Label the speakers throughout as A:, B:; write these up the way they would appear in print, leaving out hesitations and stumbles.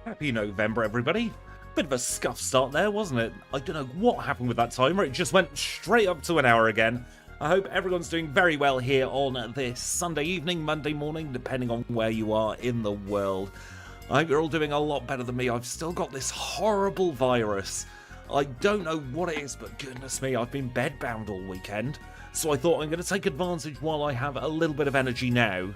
A: Happy November, everybody. Bit of a scuff start there, wasn't it? I don't know what happened with that timer. It just went straight up to an hour again. I hope everyone's doing very well here on this Sunday evening, Monday morning, depending on where you are in the world. I hope you're all doing a lot better than me. I've still got this horrible virus. I don't know what it is, but goodness me, I've been bedbound all weekend. So I thought I'm going to take advantage while I have a little bit of energy now,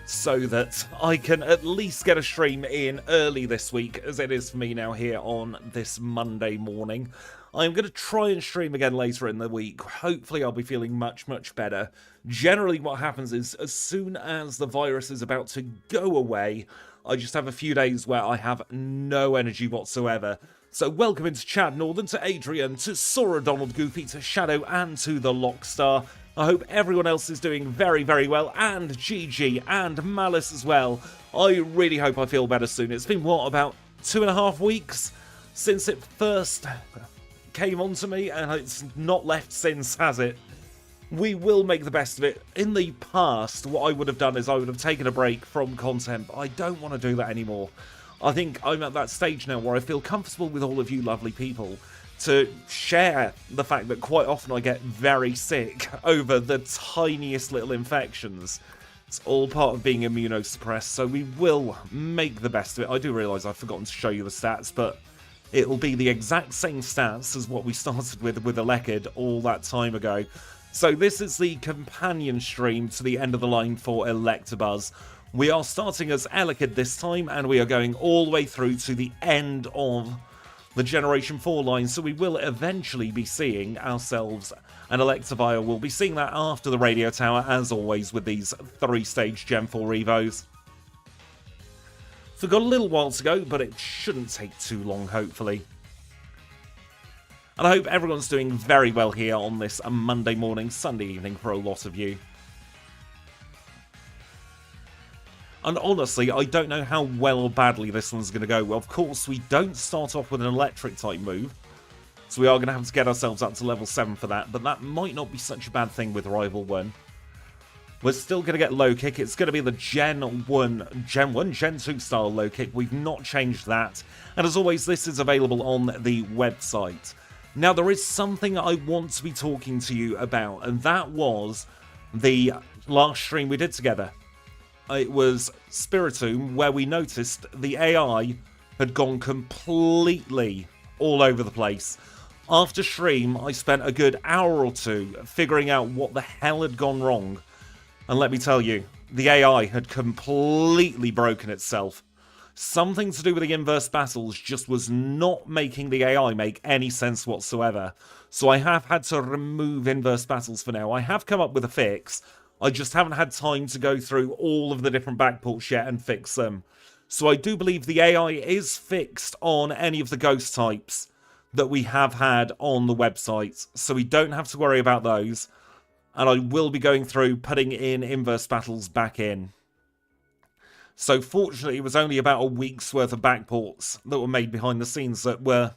A: so that I can at least get a stream in early this week, as it is for me now here on this Monday morning. I'm going to try and stream again later in the week. Hopefully I'll be feeling much, much better. Generally what happens is, as soon as the virus is about to go away, I just have a few days where I have no energy whatsoever. So welcome into Chad Northern, to Adrian, to Sora Donald Goofy, to Shadow, and to the Lockstar. I hope everyone else is doing very, very well, and GG, and Malice as well. I really hope I feel better soon. It's been, what, about 2.5 weeks since it first came onto me, and it's not left since, has it? We will make the best of it. In the past, what I would have done is I would have taken a break from content, but I don't want to do that anymore. I think I'm at that stage now where I feel comfortable with all of you lovely people to share the fact that quite often I get very sick over the tiniest little infections. It's all part of being immunosuppressed, so we will make the best of it. I do realise I've forgotten to show you the stats, but it'll be the exact same stats as what we started with Electivire all that time ago. So this is the companion stream to the end of the line for Electivire. We are starting as Electivire this time, and we are going all the way through to the end of the Generation 4 line, so we will eventually be seeing ourselves an Electivire. We'll be seeing that after the radio tower, as always, with these 3-stage Gen 4 Evos. So we've got a little while to go, but it shouldn't take too long, hopefully. And I hope everyone's doing very well here on this Monday morning, Sunday evening for a lot of you. And honestly, I don't know how well or badly this one's going to go. Well, of course, we don't start off with an electric-type move, so we are going to have to get ourselves up to level 7 for that, but that might not be such a bad thing with Rival 1. We're still going to get low kick. It's going to be the Gen 2 style low kick. We've not changed that. And as always, this is available on the website. Now, there is something I want to be talking to you about, and that was the last stream we did together. It was Spiritomb, where we noticed the AI had gone completely all over the place. After stream, I spent a good hour or two figuring out what the hell had gone wrong. And let me tell you, the AI had completely broken itself. Something to do with the inverse battles just was not making the AI make any sense whatsoever. So I have had to remove inverse battles for now. I have come up with a fix. I just haven't had time to go through all of the different backports yet and fix them. So I do believe the AI is fixed on any of the ghost types that we have had on the website. So we don't have to worry about those. And I will be going through putting in inverse battles back in. So fortunately, it was only about a week's worth of backports that were made behind the scenes that were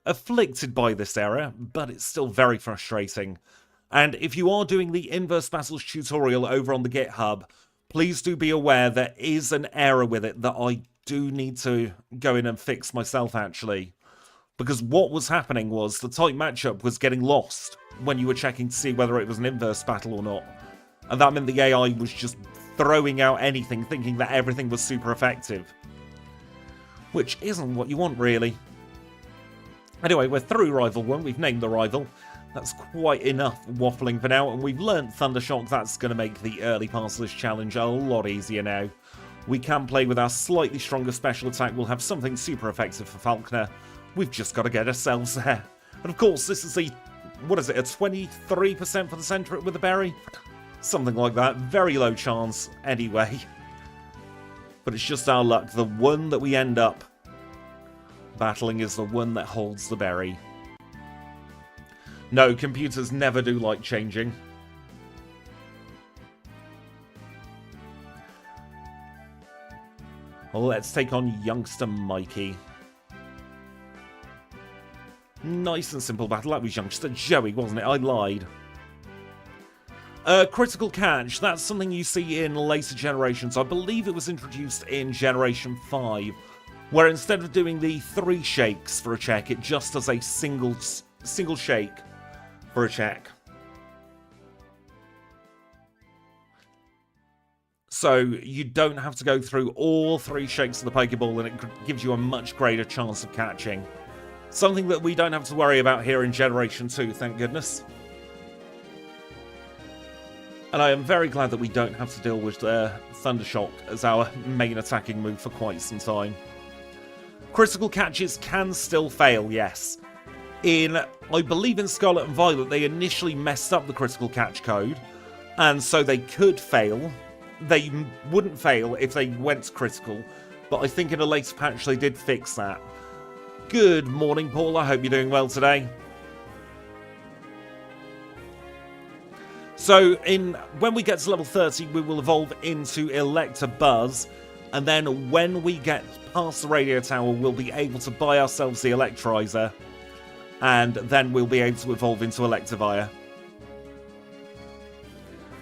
A: afflicted by this error, but it's still very frustrating. And if you are doing the inverse battles tutorial over on the GitHub, please do be aware there is an error with it that I do need to go in and fix myself, actually. Because what was happening was the type matchup was getting lost when you were checking to see whether it was an inverse battle or not. And that meant the AI was just throwing out anything, thinking that everything was super effective. Which isn't what you want, really. Anyway, we're through Rival 1, we've named the rival. That's quite enough waffling for now, and we've learnt Thundershock. That's going to make the early parts of this challenge a lot easier now. We can play with our slightly stronger special attack. We'll have something super effective for Falconer. We've just got to get ourselves there. And of course, this is the, what is it, a 23% for the centre with the berry? Something like that. Very low chance, anyway. But it's just our luck. The one that we end up battling is the one that holds the berry. No, computers never do like changing. Well, let's take on youngster Mikey. Nice and simple battle. That was youngster Joey, wasn't it? I lied. Critical catch. That's something you see in later generations. I believe it was introduced in Generation 5. where instead of doing the 3 shakes for a check, it just does a single shake for a check. So you don't have to go through all 3 shakes of the Pokeball, and it gives you a much greater chance of catching. Something that we don't have to worry about here in Generation 2, thank goodness. And I am very glad that we don't have to deal with Thundershock as our main attacking move for quite some time. Critical catches can still fail, yes. I believe in Scarlet and Violet, they initially messed up the critical catch code, and so they could fail. They wouldn't fail if they went critical, but I think in a later patch they did fix that. Good morning, Paul. I hope you're doing well today. So, when we get to level 30, we will evolve into Electabuzz, and then when we get past the radio tower, we'll be able to buy ourselves the Electrizer, and then we'll be able to evolve into Electivire.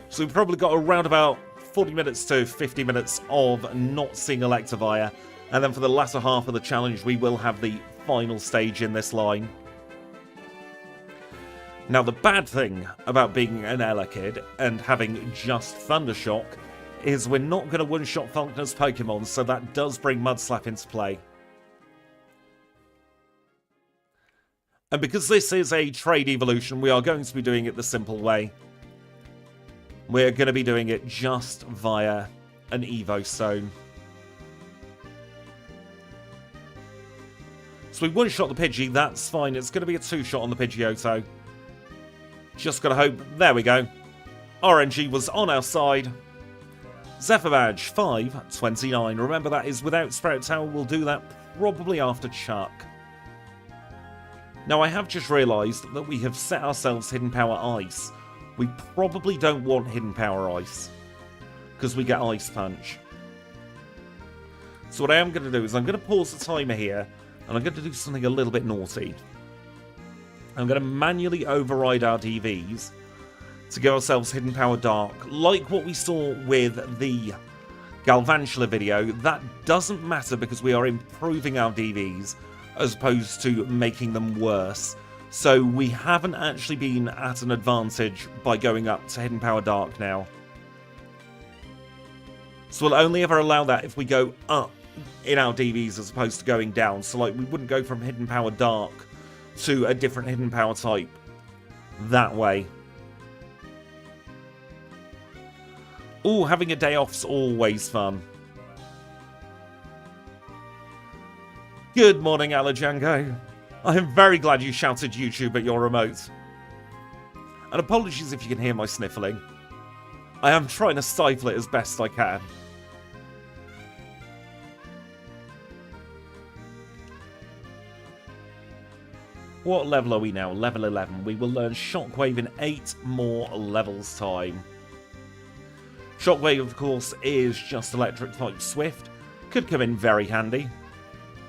A: So we've probably got around about 40 minutes to 50 minutes of not seeing Electivire, and then for the latter half of the challenge, we will have the final stage in this line. Now, the bad thing about being an Elekid and having just Thundershock is we're not going to one-shot Falkner's Pokemon, so that does bring Mudslap into play. And because this is a trade evolution, we are going to be doing it the simple way. We're going to be doing it just via an Evo Stone. So we one-shot the Pidgey, that's fine. It's going to be a 2-shot on the Pidgeotto. Just got to hope. There we go. RNG was on our side. Zephyr Badge, 529. Remember, that is without Sprout Tower. We'll do that probably after Chuck. Now, I have just realised that we have set ourselves Hidden Power Ice. We probably don't want Hidden Power Ice, because we get Ice Punch. So what I am going to do is I'm going to pause the timer here, and I'm going to do something a little bit naughty. I'm going to manually override our DVs to give ourselves Hidden Power Dark, like what we saw with the Galvantula video. That doesn't matter because we are improving our DVs as opposed to making them worse. So we haven't actually been at an advantage by going up to Hidden Power Dark now. So we'll only ever allow that if we go up in our DVs as opposed to going down. So like we wouldn't go from Hidden Power Dark to a different Hidden Power type that way. Ooh, having a day off's always fun. Good morning, Alajango. I am very glad you shouted YouTube at your remote. And apologies if you can hear my sniffling. I am trying to stifle it as best I can. What level are we now? Level 11. We will learn Shockwave in 8 more levels time. Shockwave, of course, is just electric type Swift. Could come in very handy.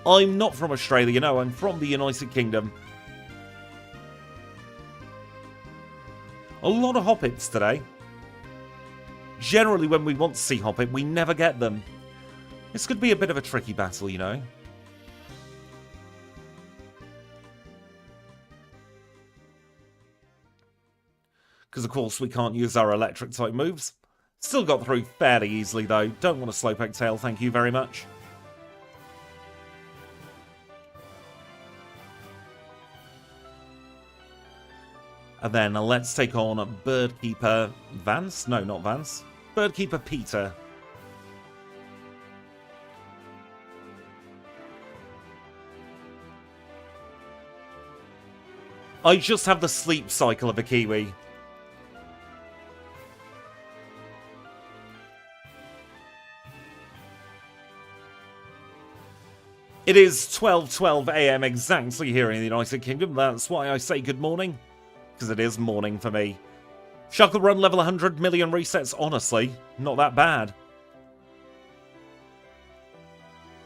A: I'm not from Australia, no, I'm from the United Kingdom. A lot of Hoppits today. Generally, when we want to see Hoppit, we never get them. This could be a bit of a tricky battle, you know. Because, of course, we can't use our electric-type moves. Still got through fairly easily, though. Don't want a Slowpoke Tail, thank you very much. And then let's take on Birdkeeper Vance. No, not Vance. Birdkeeper Peter. I just have the sleep cycle of a Kiwi. It is 12:12 AM exactly here in the United Kingdom. That's why I say good morning. Because it is morning for me. Shuckle Run level 100 million resets, honestly. Not that bad.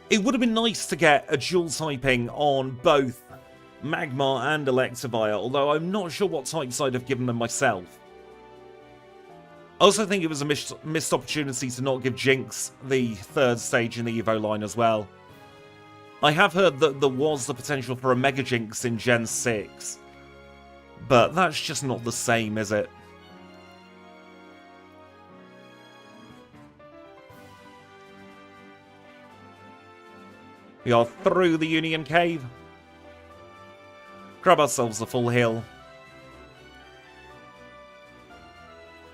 A: It would have been nice to get a dual typing on both Magmar and Electivire, although I'm not sure what types I'd have given them myself. I also think it was a missed opportunity to not give Jinx the 3rd stage in the Evo line as well. I have heard that there was the potential for a Mega Jinx in Gen 6. But that's just not the same, is it? We are through the Union Cave. Grab ourselves a full heal.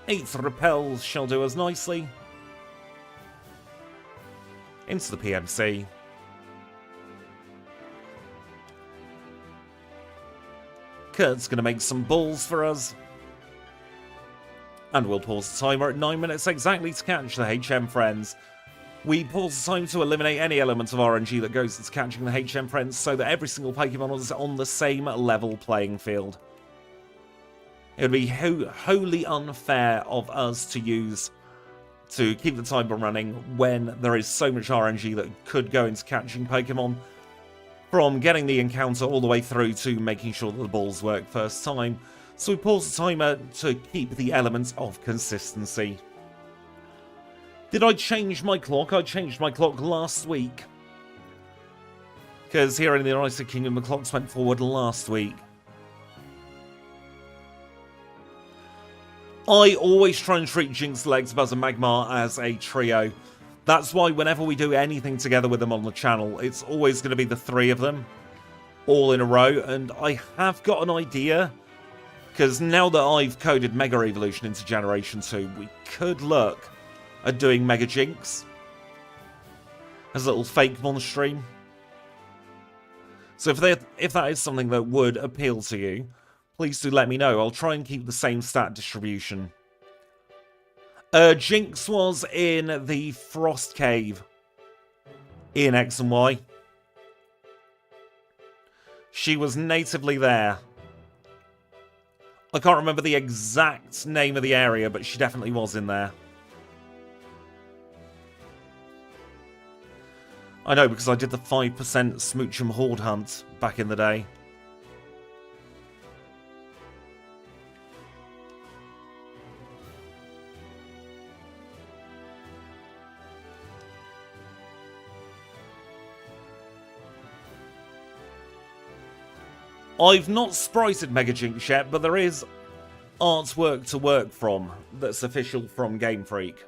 A: 8th repels shall do us nicely. Into the PMC. Kurt's going to make some balls for us. And we'll pause the timer at 9 minutes exactly to catch the HM friends. We pause the time to eliminate any element of RNG that goes into catching the HM friends so that every single Pokemon is on the same level playing field. It would be wholly unfair of us to keep the timer running when there is so much RNG that could go into catching Pokemon, from getting the encounter all the way through to making sure that the balls work first time. So we pause the timer to keep the element of consistency. Did I change my clock? I changed my clock last week. Because here in the United Kingdom, the clocks went forward last week. I always try and treat Jinx, Electivire, and Magmar as a trio. That's why whenever we do anything together with them on the channel, it's always going to be the 3 of them, all in a row. And I have got an idea, because now that I've coded Mega Evolution into Generation 2, we could look at doing Mega Jinx as a little fake monstream. So if that is something that would appeal to you, please do let me know. I'll try and keep the same stat distribution. Jinx was in the Frost Cave in X and Y. She was natively there. I can't remember the exact name of the area, but she definitely was in there. I know, because I did the 5% Smoochum Horde hunt back in the day. I've not sprited Mega Jinx yet, but there is artwork to work from that's official from Game Freak.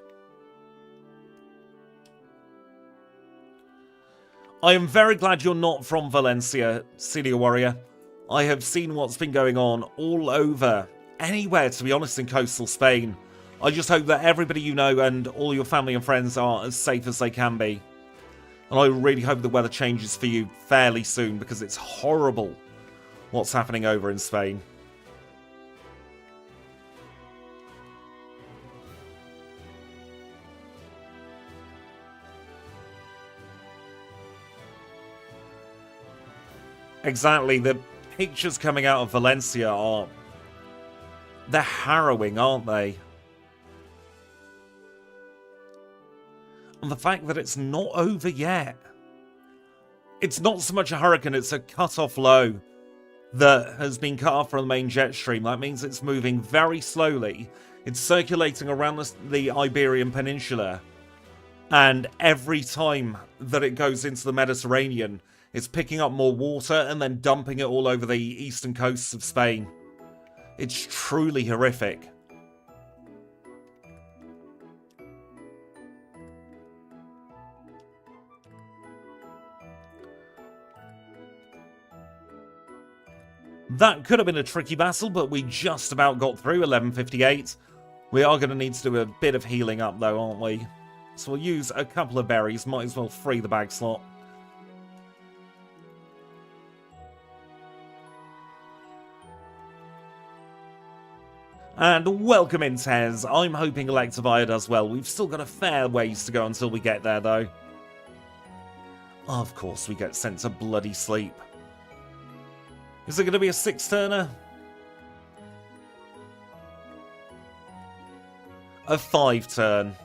A: I am very glad you're not from Valencia, Celia Warrior. I have seen what's been going on all over, anywhere to be honest, in coastal Spain. I just hope that everybody you know and all your family and friends are as safe as they can be. And I really hope the weather changes for you fairly soon, because it's horrible what's happening over in Spain. Exactly, the pictures coming out of Valencia they're harrowing, aren't they? And the fact that it's not over yet. It's not so much a hurricane, it's a cut-off low that has been cut off from the main jet stream. That means it's moving very slowly. It's circulating around the Iberian Peninsula. And every time that it goes into the Mediterranean, it's picking up more water and then dumping it all over the eastern coasts of Spain. It's truly horrific. That could have been a tricky battle, but we just about got through 11:58. We are going to need to do a bit of healing up though, aren't we? So we'll use a couple of berries, might as well free the bag slot. And welcome in, Tez. I'm hoping Electivire does well. We've still got a fair ways to go until we get there, though. Of course, we get sent to bloody sleep. Is it going to be a 6-turner? A 5-turn.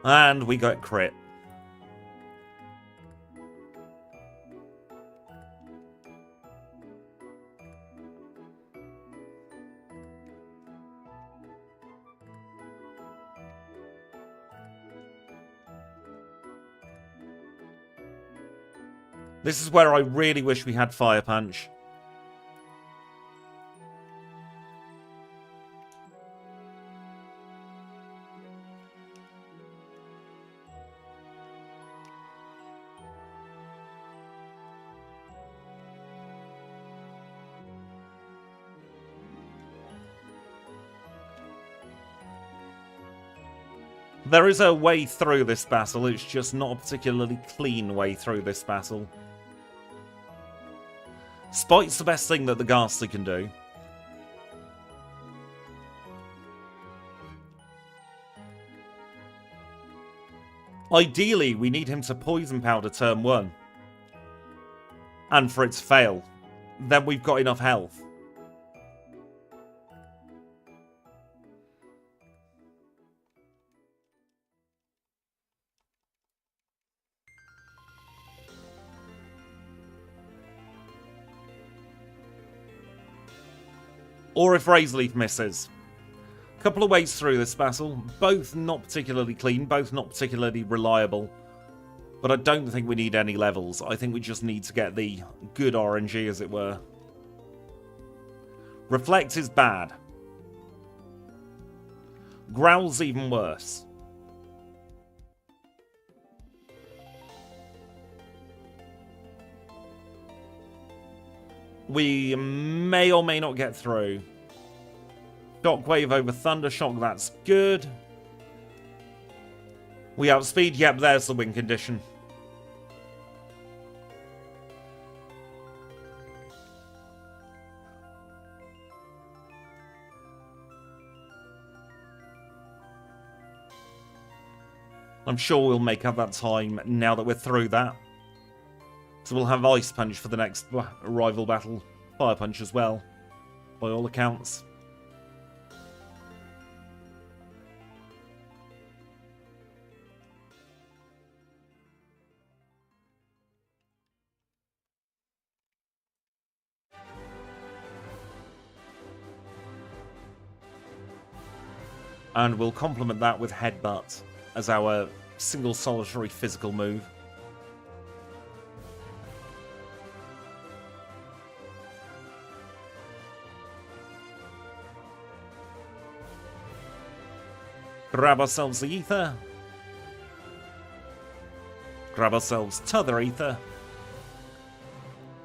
A: And we got crit. This is where I really wish we had Fire Punch. There is a way through this battle, it's just not a particularly clean way through this battle. Spite's the best thing that the Ghastly can do. Ideally, we need him to Poison Powder turn 1. And for it to fail. Then we've got enough health. Or if Razor Leaf misses. A couple of ways through this battle. Both not particularly clean, both not particularly reliable. But I don't think we need any levels. I think we just need to get the good RNG, as it were. Reflect is bad. Growl's even worse. We may or may not get through. Shockwave over Thundershock, that's good. We outspeed, yep, there's the win condition. I'm sure we'll make up that time now that we're through that. So we'll have Ice Punch for the next rival battle. Fire Punch as well, by all accounts. And we'll complement that with Headbutt as our single solitary physical move. Grab ourselves the Ether. Grab ourselves t'other Ether.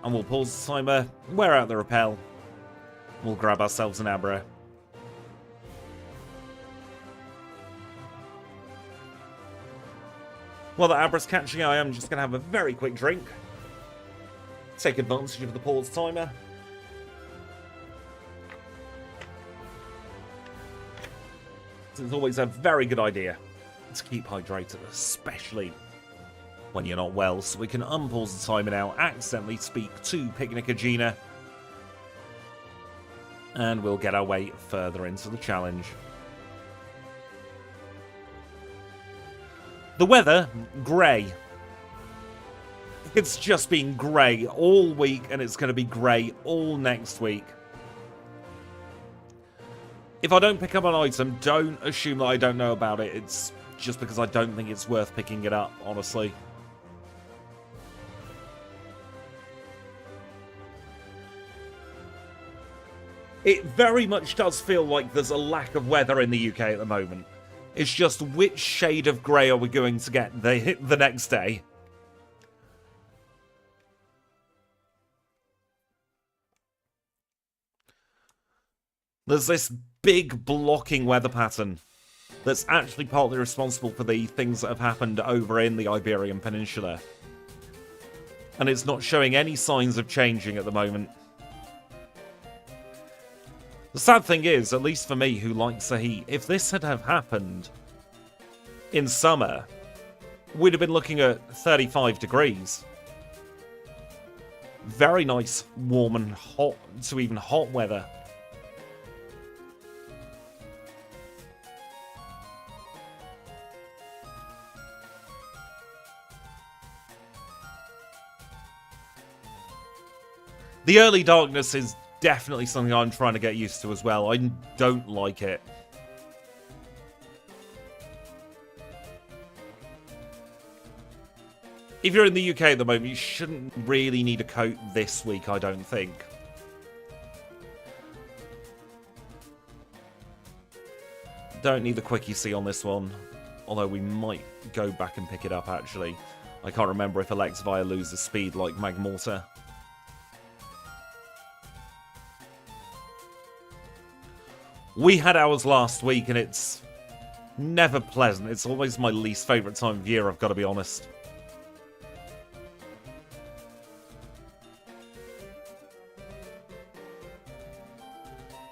A: And we'll pause the timer, wear out the Repel. We'll grab ourselves an Abra. While the Abra's catching, I am just going to have a very quick drink. Take advantage of the pause timer. It's always a very good idea to keep hydrated, especially when you're not well, so we can unpause the timer now, accidentally speak to Picnicagina, and we'll get our way further into the challenge. The weather, grey. It's just been grey all week, and it's going to be grey all next week. If I don't pick up an item, don't assume that I don't know about it. It's just because I don't think it's worth picking it up, honestly. It very much does feel like there's a lack of weather in the UK at the moment. It's just which shade of grey are we going to get the next day? There's this big blocking weather pattern that's actually partly responsible for the things that have happened over in the Iberian Peninsula. And it's not showing any signs of changing at the moment. The sad thing is, at least for me who likes the heat, if this had have happened in summer, we'd have been looking at 35 degrees. Very nice, warm and hot to even hot weather. The early darkness is definitely something I'm trying to get used to as well. I don't like it. If you're in the UK at the moment, you shouldn't really need a coat this week, I don't think. Don't need the quickie C on this one. Although we might go back and pick it up, actually. I can't remember if Electivire loses speed like Magmortar. We had ours last week, and it's never pleasant. It's always my least favourite time of year, I've got to be honest.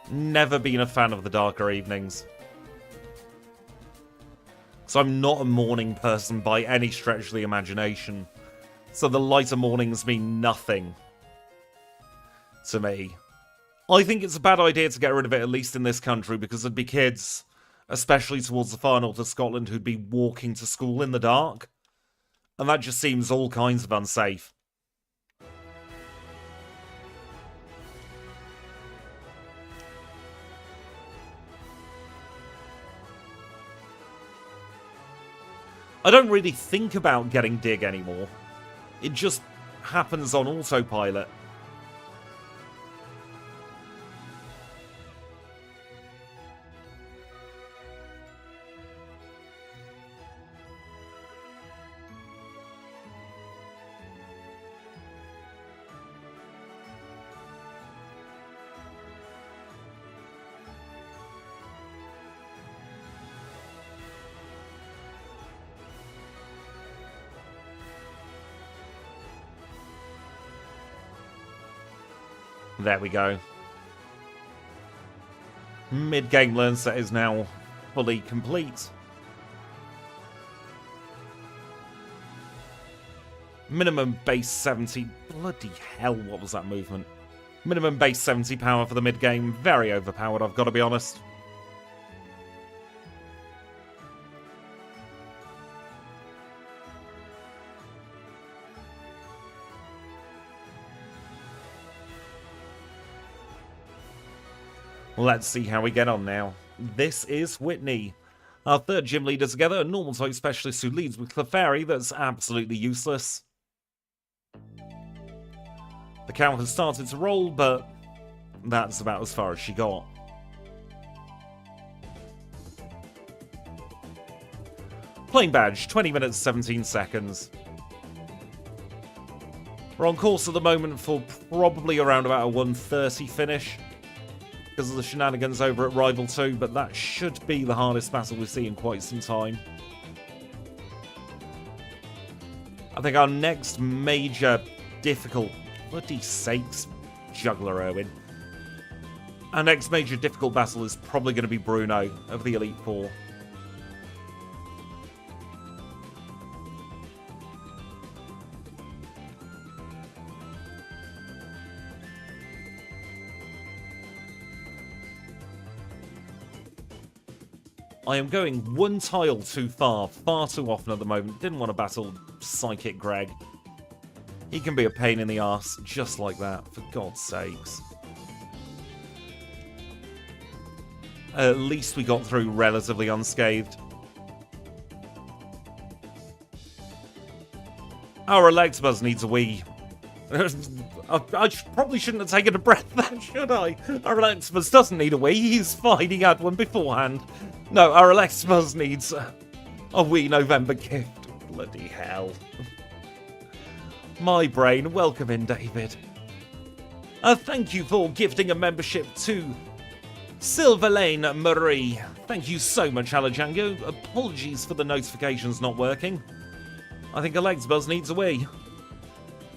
A: Never been a fan of the darker evenings. So I'm not a morning person by any stretch of the imagination. So the lighter mornings mean nothing to me. I think it's a bad idea to get rid of it, at least in this country, because there'd be kids, especially towards the far north of Scotland, who'd be walking to school in the dark. And that just seems all kinds of unsafe. I don't really think about getting dig anymore. It just happens on autopilot. There we go. Mid-game learn set is now fully complete. Minimum base 70. Bloody hell, what was that movement? Minimum base 70 power for the mid-game. Very overpowered, I've got to be honest. Let's see how we get on now. This is Whitney, our third gym leader together, a normal type specialist who leads with Clefairy that's absolutely useless. The cow has started to roll, but that's about as far as she got. Playing badge, 20 minutes, 17 seconds. We're on course at the moment for probably around about a 1:30 finish, because of the shenanigans over at Rival 2, but that should be the hardest battle we've seen in quite some time. I think our next major difficult... Bloody sakes, Juggler Irwin. Our next major difficult battle is probably going to be Bruno of the Elite Four. I am going one tile too far too often at the moment. Didn't want to battle Psychic Greg. He can be a pain in the arse just like that, for God's sakes. At least we got through relatively unscathed. Our Electabuzz needs a wee. I probably shouldn't have taken a breath there, should I? Our Electabuzz doesn't need a wee. He's fine. He had one beforehand. No, our Electabuzz needs a wee November gift. Bloody hell. My brain. Welcome in, David. Thank you for gifting a membership to Silver Lane Marie. Thank you so much, Alajango. Apologies for the notifications not working. I think Electabuzz needs a wee.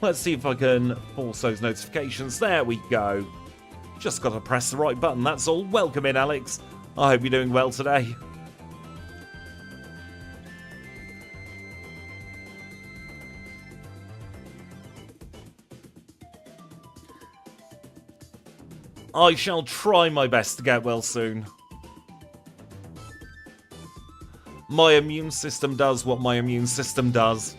A: Let's see if I can force those notifications. There we go. Just got to press the right button, that's all. Welcome in, Alex. I hope you're doing well today. I shall try my best to get well soon. My immune system does what my immune system does.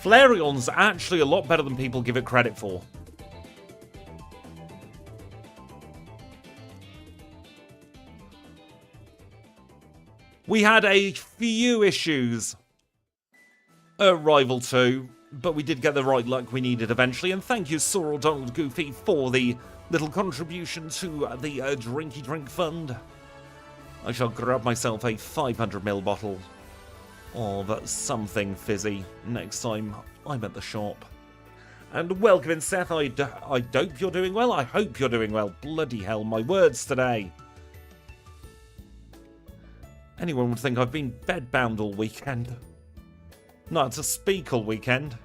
A: Flareon's actually a lot better than people give it credit for. We had a few issues at Rival 2, but we did get the right luck we needed eventually, and thank you, Sorrel Donald Goofy, for the little contribution to the Drinky Drink Fund. I shall grab myself a 500ml bottle of something fizzy next time I'm at the shop. And welcome in, Seth. I dope you're doing well. I hope you're doing well. Bloody hell, my words today. Anyone would think I've been bedbound all weekend. Not to speak all weekend.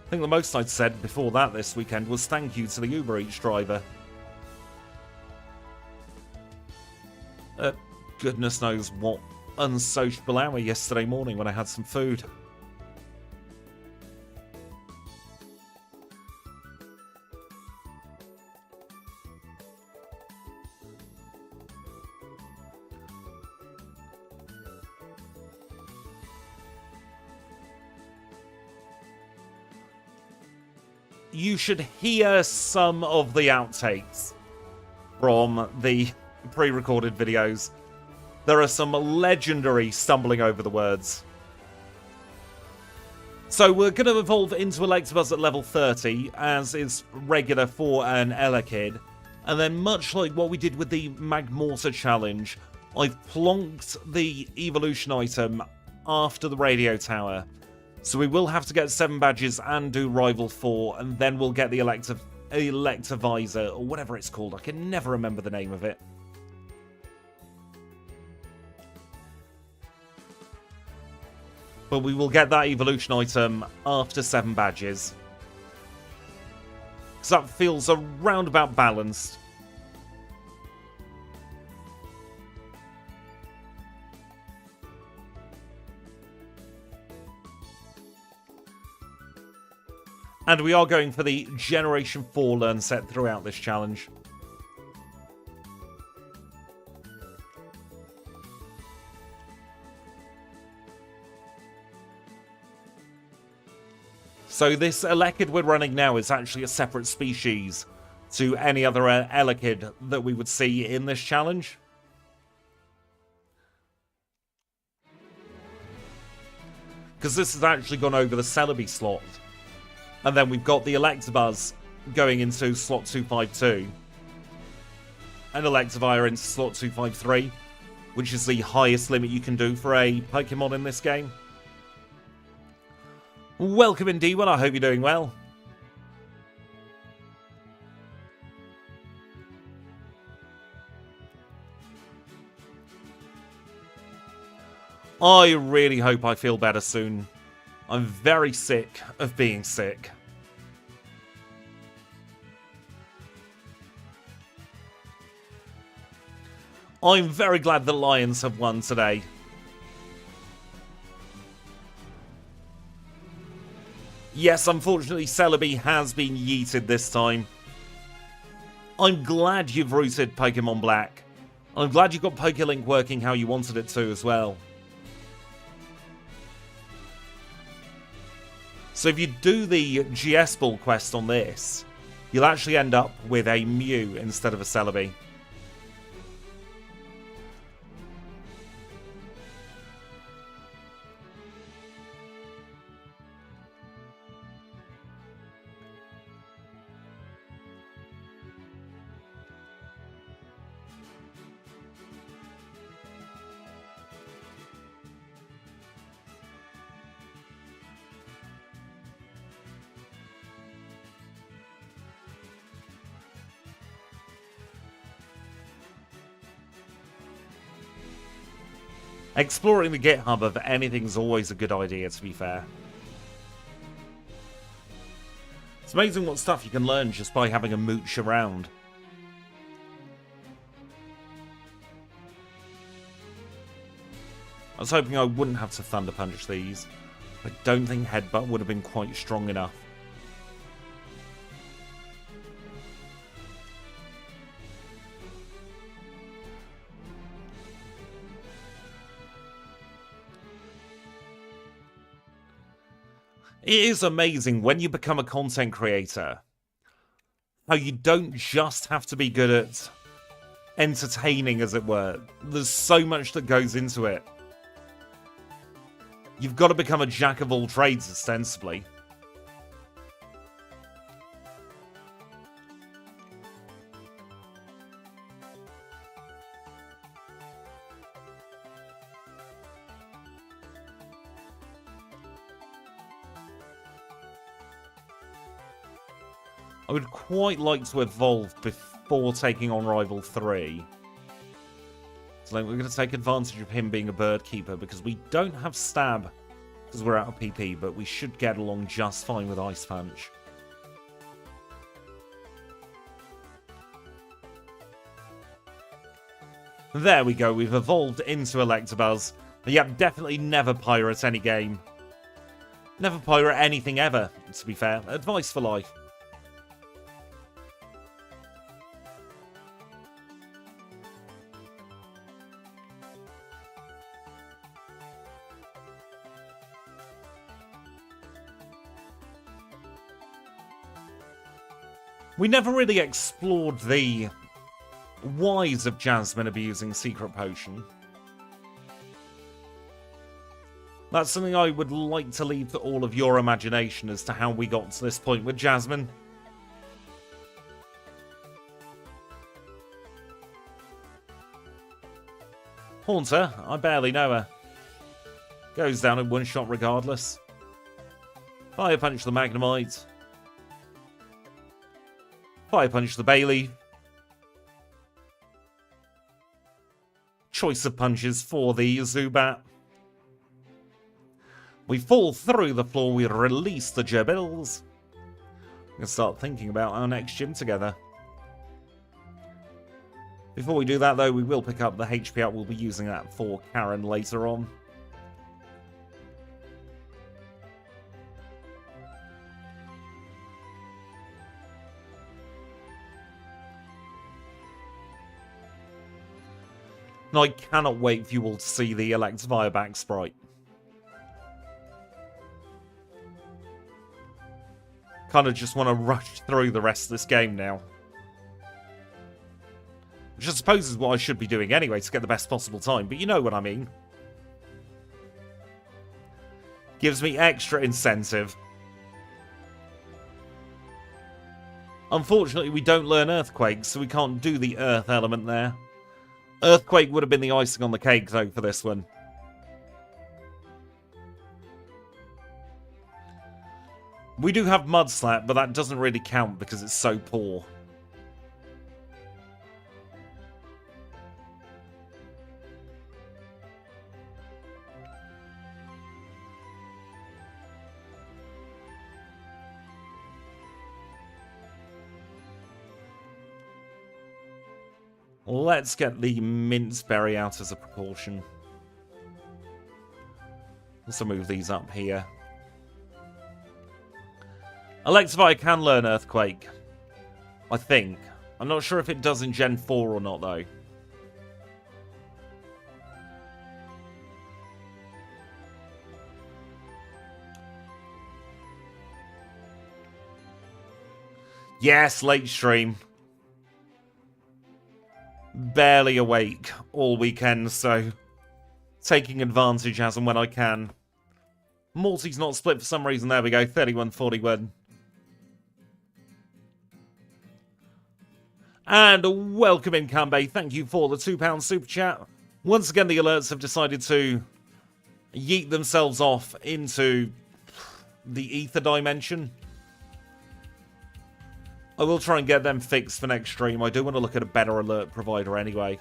A: I think the most I'd said before that this weekend was thank you to the Uber Eats driver. Goodness knows what unsociable hour yesterday morning when I had some food. You should hear some of the outtakes from the pre-recorded videos. There are some legendary stumbling over the words. So we're going to evolve into Electivire at level 30, as is regular for an Elekid. And then much like what we did with the Magmortar challenge, I've plonked the evolution item after the radio tower. So we will have to get 7 badges and do Rival 4, and then we'll get the Electivire, or whatever it's called. I can never remember the name of it. But we will get that evolution item after 7 badges. Because that feels a roundabout balanced. And we are going for the Generation 4 learn set throughout this challenge. So this Elekid we're running now is actually a separate species to any other Elekid that we would see in this challenge. Because this has actually gone over the Celebi slot. And then we've got the Electivire going into slot 252. And Electivire into slot 253, which is the highest limit you can do for a Pokemon in this game. Welcome in, D1. I hope you're doing well. I really hope I feel better soon. I'm very sick of being sick. I'm very glad the Lions have won today. Yes, unfortunately, Celebi has been yeeted this time. I'm glad you've rooted Pokemon Black. I'm glad you got PokeLink working how you wanted it to as well. So if you do the GS Ball quest on this, you'll actually end up with a Mew instead of a Celebi. Exploring the GitHub of anything's always a good idea, to be fair. It's amazing what stuff you can learn just by having a mooch around. I was hoping I wouldn't have to Thunder Punch these. I don't think Headbutt would have been quite strong enough. It is amazing when you become a content creator, how you don't just have to be good at entertaining, as it were. There's so much that goes into it. You've got to become a jack of all trades, ostensibly. I would quite like to evolve before taking on Rival 3. So we're going to take advantage of him being a bird keeper, because we don't have stab, because we're out of PP, but we should get along just fine with Ice Punch. There we go, we've evolved into Electabuzz. Yep, definitely never pirate any game. Never pirate anything ever, to be fair. Advice for life. We never really explored the whys of Jasmine abusing Secret Potion. That's something I would like to leave to all of your imagination as to how we got to this point with Jasmine. Haunter, I barely know her. Goes down in one shot regardless. Fire Punch the Magnemite. Fire Punch the Bailey. Choice of punches for the Zubat. We fall through the floor, we release the Gerbils. We can start thinking about our next gym together. Before we do that though, we will pick up the HP up. We'll be using that for Karen later on. And I cannot wait for you all to see the Electivire back sprite. Kind of just want to rush through the rest of this game now. Which I suppose is what I should be doing anyway to get the best possible time, but you know what I mean. Gives me extra incentive. Unfortunately, we don't learn Earthquake, so we can't do the Earth element there. Earthquake would have been the icing on the cake, though, for this one. We do have Mud Slap, but that doesn't really count because it's so poor. Let's get the Mince Berry out as a precaution. Also move these up here. Electivire can learn Earthquake. I think. I'm not sure if it does in Gen 4 or not, though. Yes, late stream. Barely awake all weekend, so taking advantage as and when I can. Morty's not split for some reason. There we go, 31-41. And welcome in, Kambe. Thank you for the £2 super chat. Once again, the alerts have decided to yeet themselves off into the ether dimension. I will try and get them fixed for next stream. I do want to look at a better alert provider anyway.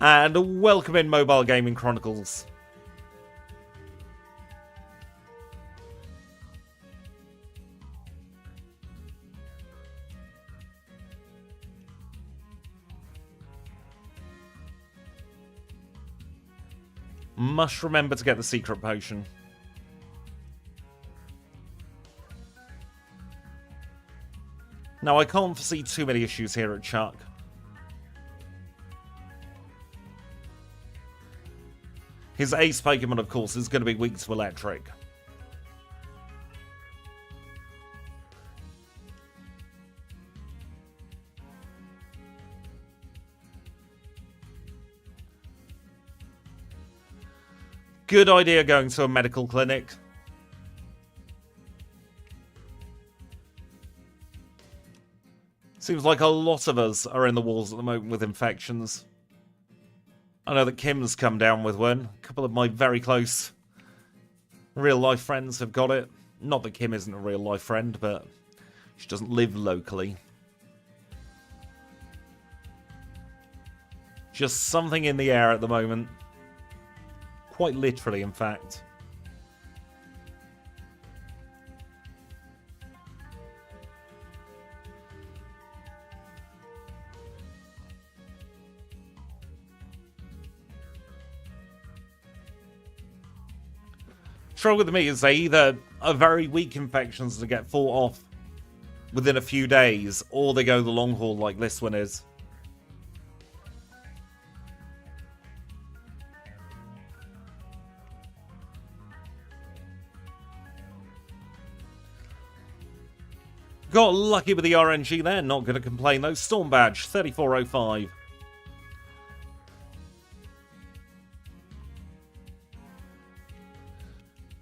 A: And welcome in, Mobile Gaming Chronicles. Must remember to get the secret potion. Now, I can't foresee too many issues here at Chuck. His ace Pokemon, of course, is going to be weak to electric. Good idea going to a medical clinic. Seems like a lot of us are in the walls at the moment with infections. I know that Kim's come down with one. A couple of my very close real-life friends have got it. Not that Kim isn't a real-life friend, but she doesn't live locally. Just something in the air at the moment. Quite literally, in fact. Trouble with me is they either are very weak infections that get fought off within a few days, or they go the long haul like this one is. Got lucky with the RNG there, not going to complain though. Storm Badge, 3405.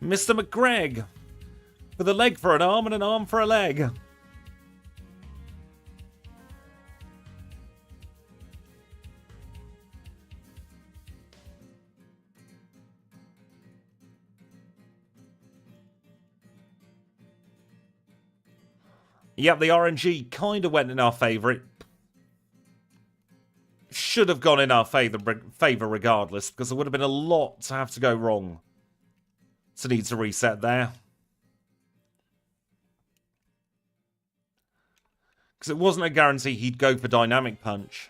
A: Mr. McGregor, with a leg for an arm and an arm for a leg. Yep, the RNG kind of went in our favour. It should have gone in our favour regardless, because there would have been a lot to have to go wrong to need to reset there. Because it wasn't a guarantee he'd go for Dynamic Punch.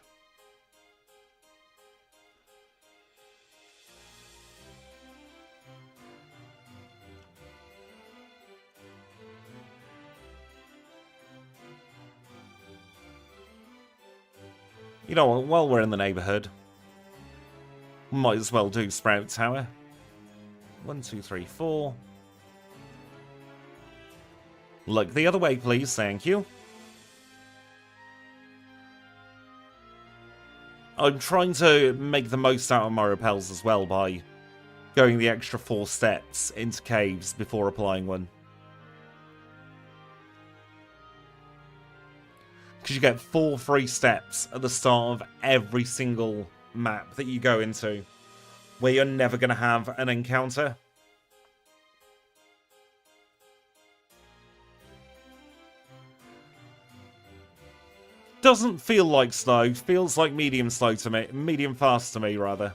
A: You know what, while we're in the neighbourhood, we might as well do Sprout Tower. 1, 2, 3, 4. Look the other way, please. Thank you. I'm trying to make the most out of my repels as well by going the extra 4 steps into caves before applying one. Because you get 4 free steps at the start of every single map that you go into, where you're never going to have an encounter. Doesn't feel like slow, feels like medium slow to me, medium fast to me rather.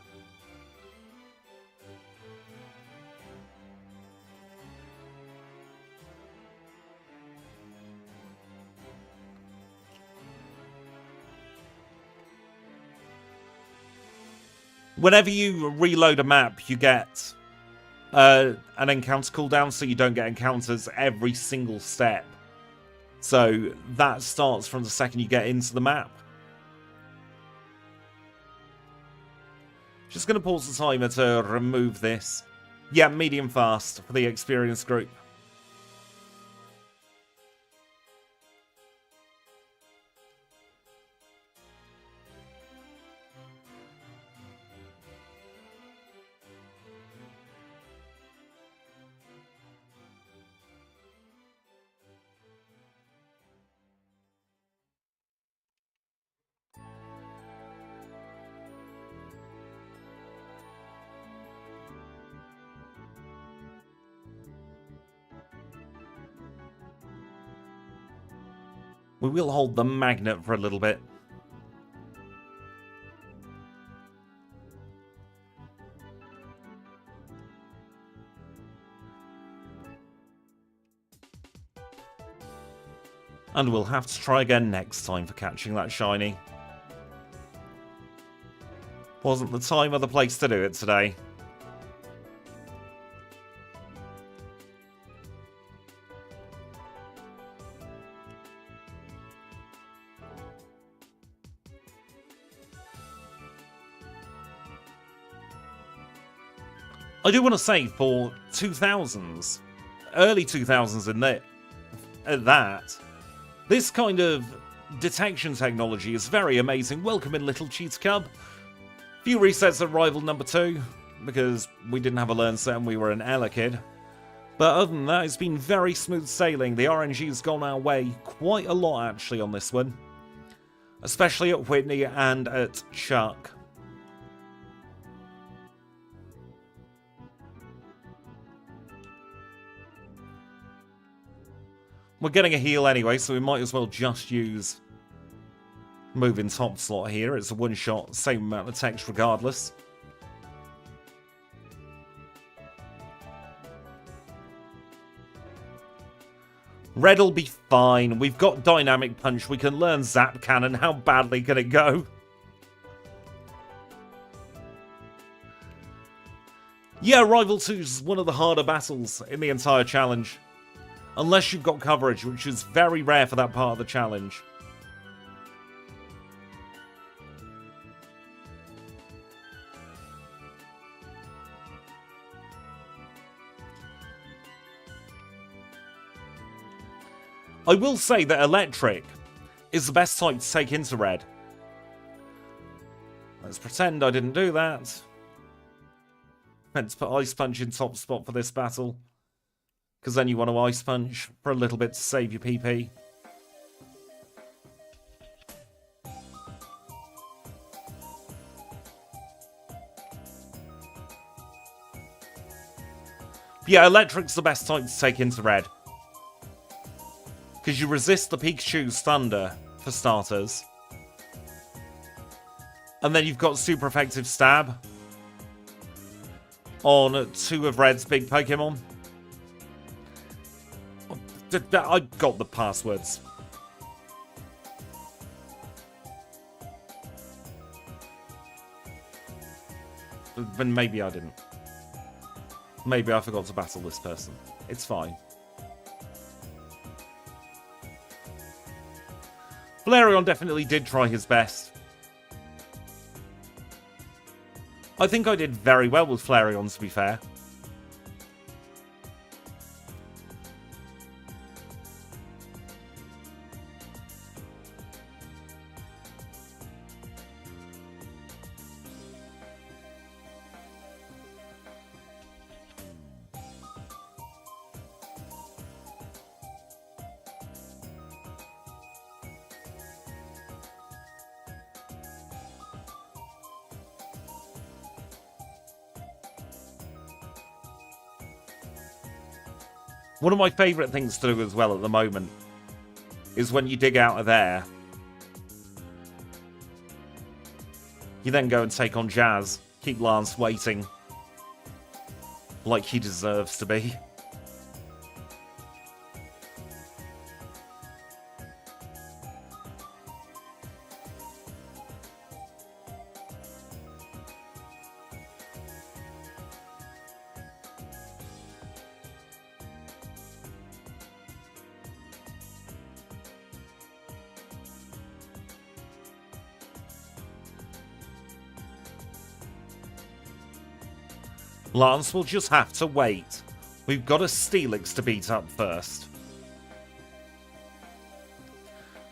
A: Whenever you reload a map, you get an encounter cooldown, so you don't get encounters every single step. So that starts from the second you get into the map. Just going to pause the timer to remove this. Yeah, medium fast for the experienced group. We will hold the magnet for a little bit. And we'll have to try again next time for catching that shiny. Wasn't the time or the place to do it today. I do want to say for 2000s, early 2000s in there, at that, this kind of detection technology is very amazing. Welcome in, little cheat cub. Few resets at rival number 2, because we didn't have a learn set and we were an Ella kid. But other than that, it's been very smooth sailing. The RNG's gone our way quite a lot, actually, on this one. Especially at Whitney and at Chuck. We're getting a heal anyway, so we might as well just use moving top slot here. It's a one-shot, same amount of text regardless. Red'll be fine. We've got Dynamic Punch. We can learn Zap Cannon. How badly can it go? Yeah, Rival 2 is one of the harder battles in the entire challenge. Unless you've got coverage, which is very rare for that part of the challenge. I will say that Electric is the best type to take into Red. Let's pretend I didn't do that. Meant to put Ice Punch in top spot for this battle. Because then you want to Ice Punch for a little bit to save your PP. Yeah, Electric's the best type to take into Red. Because you resist the Pikachu's Thunder, for starters. And then you've got super effective Stab on 2 of Red's big Pokemon. I got the passwords. But maybe I didn't. Maybe I forgot to battle this person. It's fine. Flareon definitely did try his best. I think I did very well with Flareon, to be fair. One of my favourite things to do as well at the moment is when you dig out of there, you then go and take on Jazz. Keep Lance waiting like he deserves to be. Lance will just have to wait. We've got a Steelix to beat up first.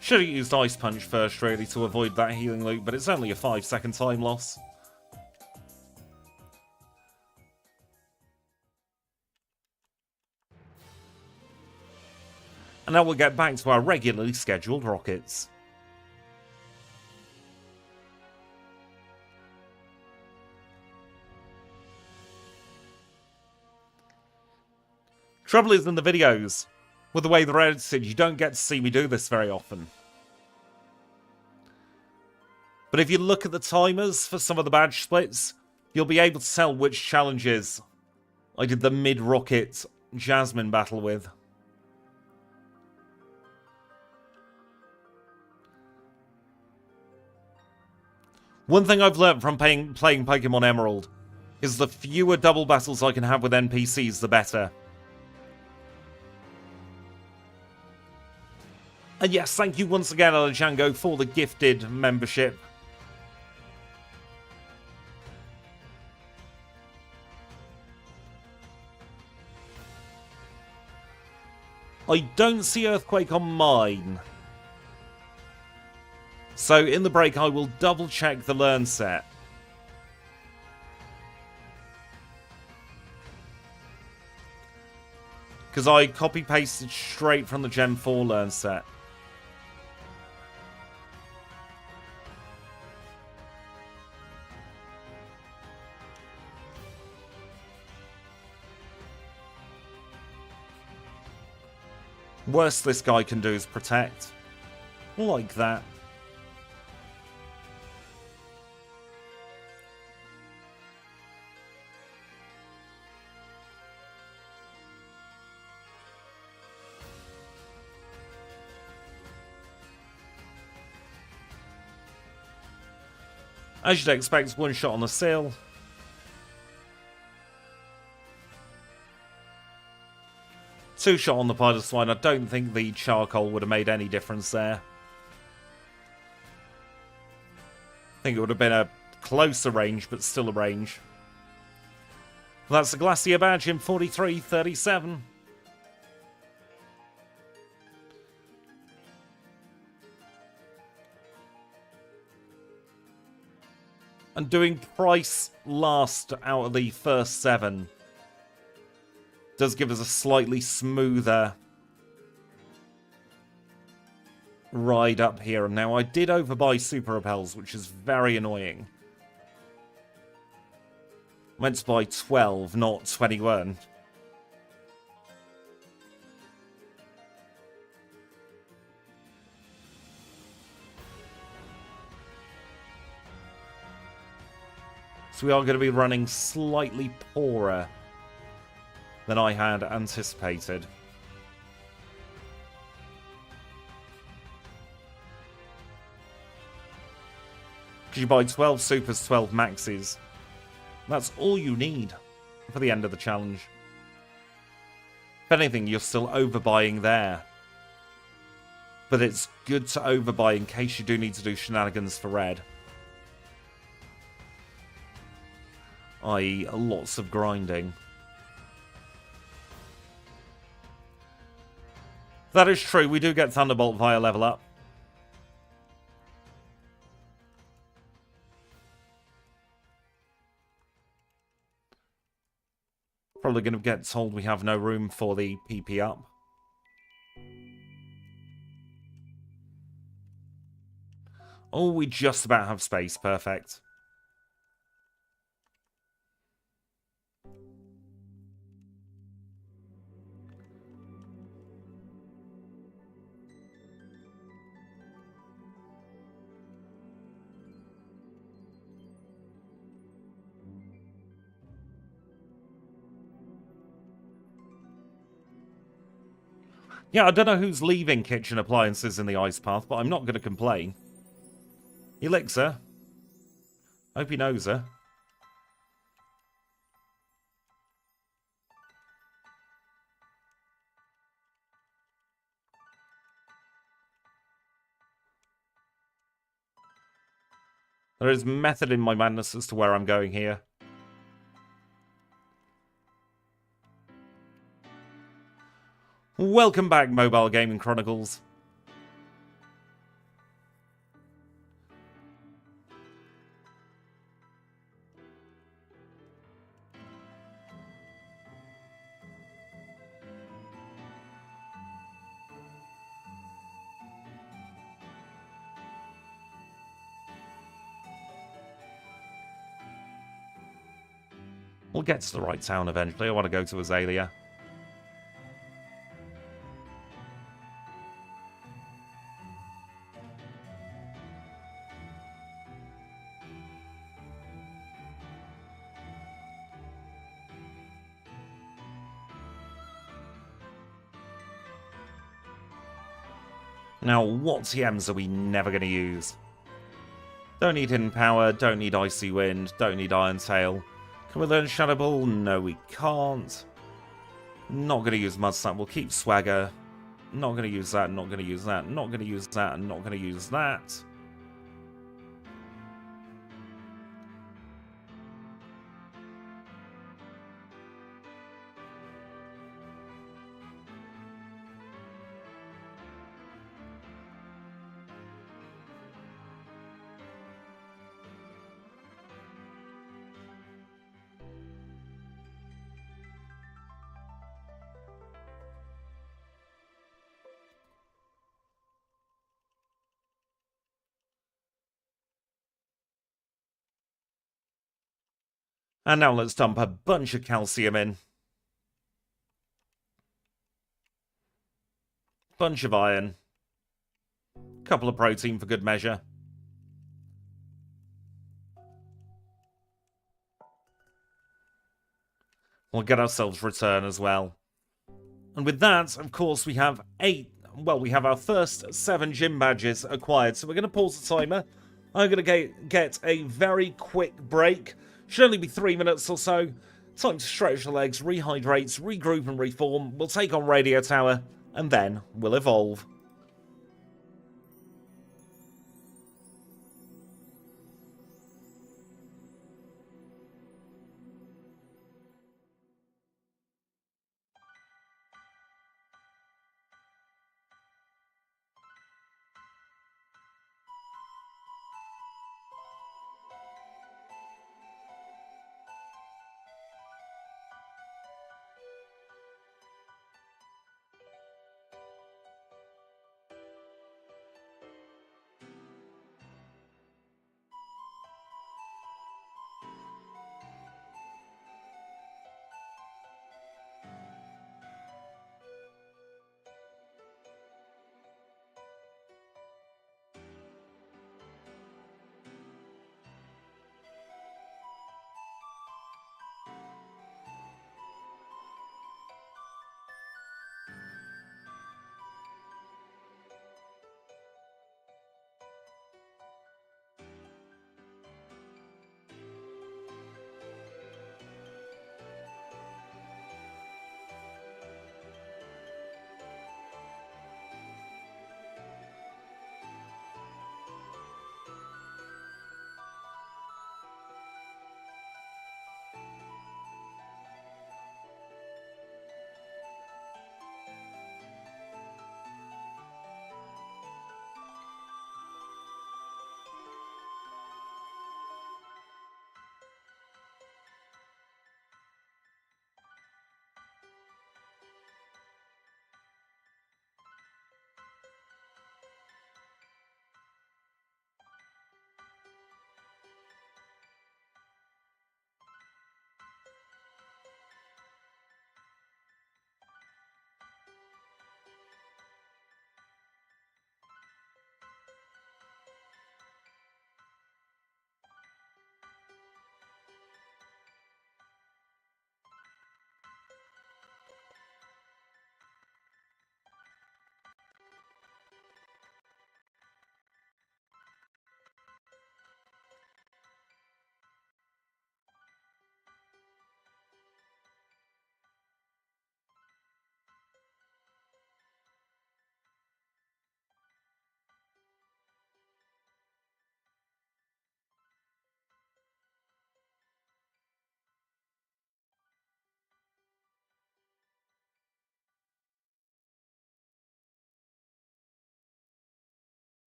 A: Should have used Ice Punch first, really, to avoid that healing loop, but it's only a 5-second time loss. And now we'll get back to our regularly scheduled rockets. Trouble is in the videos, with the way they're edited, you don't get to see me do this very often. But if you look at the timers for some of the badge splits, you'll be able to tell which challenges I did the mid-rocket Jasmine battle with. One thing I've learnt from playing Pokemon Emerald is the fewer double battles I can have with NPCs, the better. And yes, thank you once again, Alejandro, for the gifted membership. I don't see Earthquake on mine. So in the break, I will double check the learn set. Because I copy-pasted straight from the Gen 4 learn set. Worst this guy can do is protect. Like that. As you'd expect, one shot on the sill. Two shot on the Pilot Swine. I don't think the charcoal would have made any difference there. I think it would have been a closer range, but still a range. That's the Glacier badge in 43.37. And doing price last out of the first 7 does give us a slightly smoother ride up here. Now, I did overbuy Super Repels, which is very annoying. I meant to buy 12, not 21. So we are going to be running slightly poorer than I had anticipated. Because you buy 12 supers, 12 maxes. That's all you need for the end of the challenge. If anything, you're still overbuying there. But it's good to overbuy in case you do need to do shenanigans for red. I.e. lots of grinding. That is true, we do get Thunderbolt via level up. Probably going to get told we have no room for the PP up. Oh, we just about have space, perfect. Yeah, I don't know who's leaving kitchen appliances in the ice path, but I'm not going to complain. Elixir. Hope he knows her. There is method in my madness as to where I'm going here. Welcome back, Mobile Gaming Chronicles. We'll get to the right town eventually. I want to go to Azalea. Now, what TMs are we never going to use? Don't need Hidden Power, don't need Icy Wind, don't need Iron Tail. Can we learn Shadow Ball? No, we can't. Not going to use Mud Slap. We'll keep Swagger. Not going to use that, not going to use that, not going to use that, and not going to use that. And now let's dump a bunch of calcium in. Bunch of iron. Couple of protein for good measure. We'll get ourselves return as well. And with that, of course, we have we have our first 7 gym badges acquired. So we're going to pause the timer. I'm going to get a very quick break. Should only be 3 minutes or so. Time to stretch the legs, rehydrate, regroup and reform. We'll take on Radio Tower, and then we'll evolve.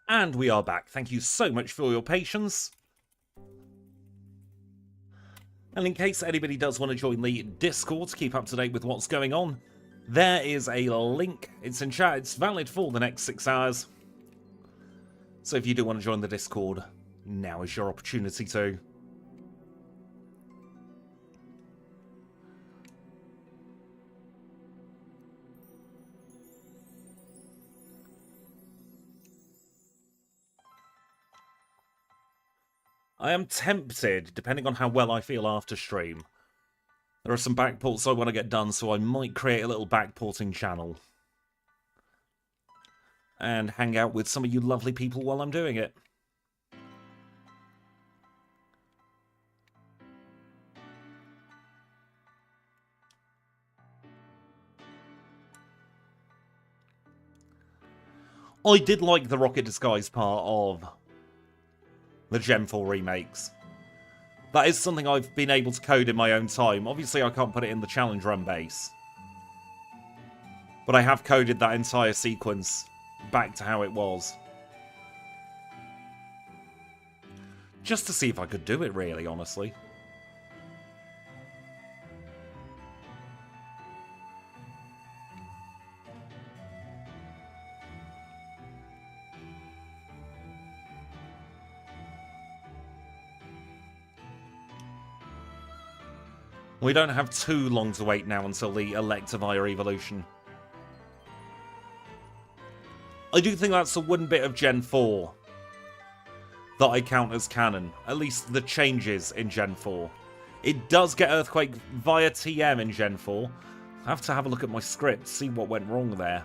A: And we are back. Thank you so much for your patience. And in case anybody does want to join the Discord to keep up to date with what's going on, there is a link. It's in chat. It's valid for the next 6 hours. So if you do want to join the Discord, now is your opportunity to. I am tempted, depending on how well I feel after stream. There are some backports I want to get done, so I might create a little backporting channel. And hang out with some of you lovely people while I'm doing it. I did like the Rocket Disguise part of the Gen 4 remakes. That is something I've been able to code in my own time. Obviously, I can't put it in the challenge run base. But I have coded that entire sequence back to how it was. Just to see if I could do it, really, honestly. We don't have too long to wait now until the Electivire evolution. I do think that's the one bit of Gen 4 that I count as canon. At least the changes in Gen 4. It does get Earthquake via TM in Gen 4. I have to have a look at my script, see what went wrong there.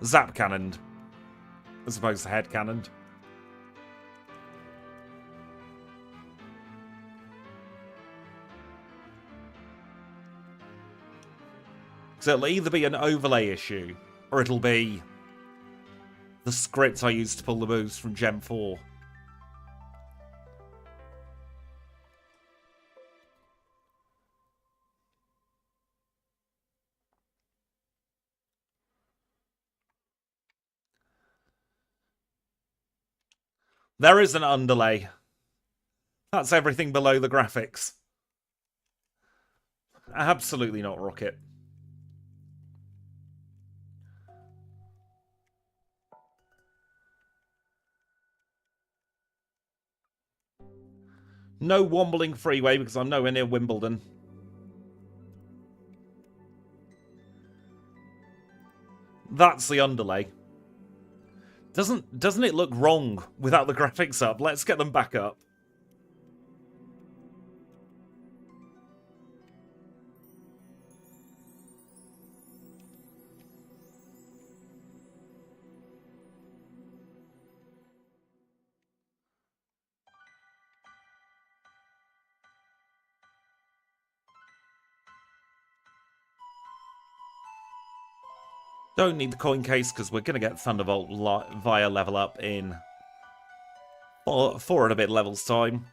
A: Zap cannoned, as opposed to head cannoned. So it'll either be an overlay issue, or it'll be the script I used to pull the moves from Gen 4. There is an underlay. That's everything below the graphics. Absolutely not Rocket. No wombling freeway because I'm nowhere near Wimbledon. That's the underlay. Doesn't it look wrong without the graphics up? Let's get them back up. Don't need the coin case because we're going to get Thunderbolt via level up in 4 and a bit levels time.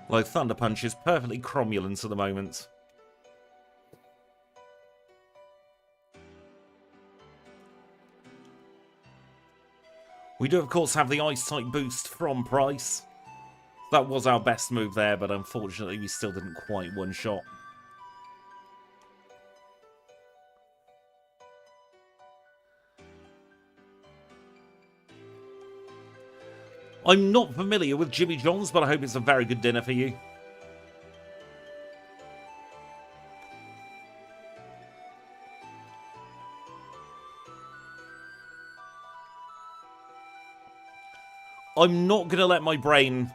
A: Like Thunder Punch is perfectly cromulent at the moment. We do, of course, have the Ice-type boost from Price. That was our best move there, but unfortunately we still didn't quite one-shot. I'm not familiar with Jimmy John's, but I hope it's a very good dinner for you. I'm not going to let my brain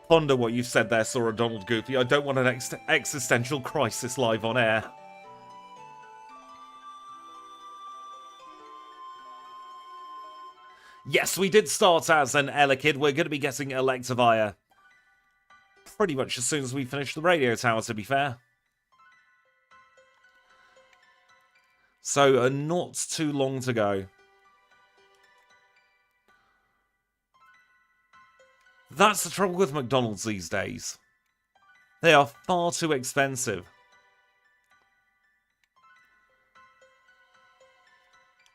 A: ponder what you've said there, Sora Donald Goofy. I don't want an existential crisis live on air. Yes, we did start as an Elekid. We're going to be getting Electivire pretty much as soon as we finish the radio tower, to be fair. So, not too long to go. That's the trouble with McDonald's these days. They are far too expensive.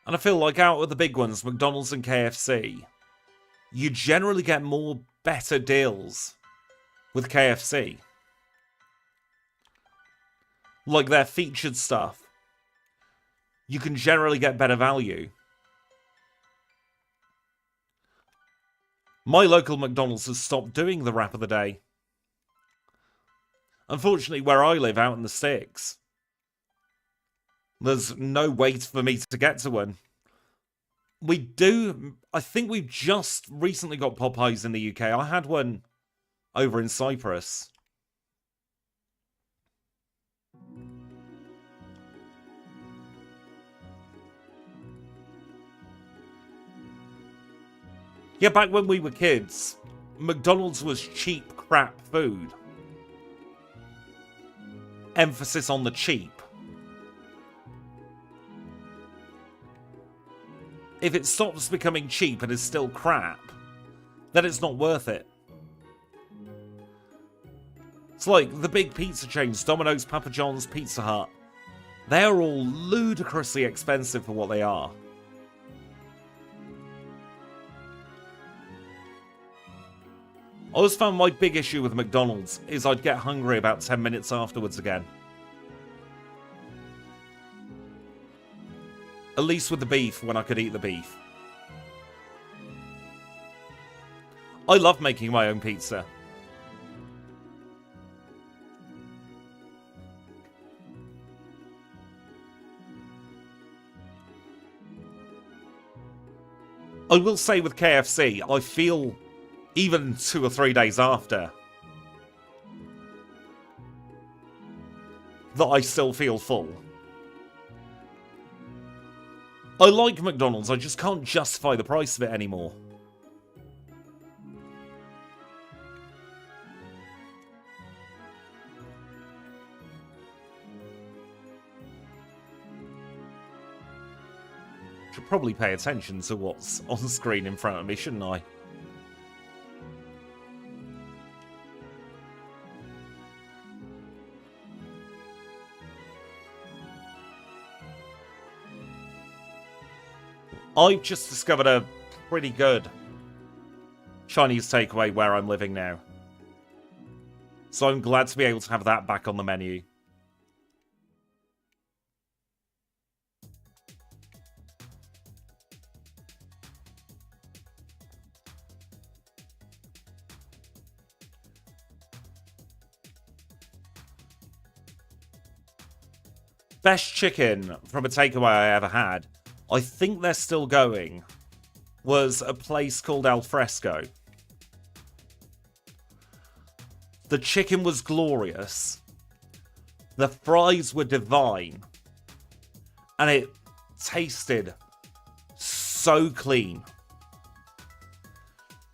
A: And I feel like out of the big ones, McDonald's and KFC, you generally get more better deals with KFC. Like their featured stuff. You can generally get better value. My local McDonald's has stopped doing the wrap of the day. Unfortunately, where I live out in the sticks, there's no wait for me to get to one. We do... I think we've just recently got Popeyes in the UK. I had one over in Cyprus. Yeah, back when we were kids, McDonald's was cheap crap food. Emphasis on the cheap. If it stops becoming cheap and is still crap, then it's not worth it. It's like the big pizza chains, Domino's, Papa John's, Pizza Hut. They are all ludicrously expensive for what they are. I always found my big issue with McDonald's is I'd get hungry about 10 minutes afterwards again. At least with the beef, when I could eat the beef. I love making my own pizza. I will say with KFC, I feel, even 2 or 3 days after, that I still feel full. I like McDonald's, I just can't justify the price of it anymore. Should probably pay attention to what's on screen in front of me, shouldn't I? I've just discovered a pretty good Chinese takeaway where I'm living now. So I'm glad to be able to have that back on the menu. Best chicken from a takeaway I ever had, I think they're still going, was a place called Al Fresco. The chicken was glorious. The fries were divine. And it tasted so clean.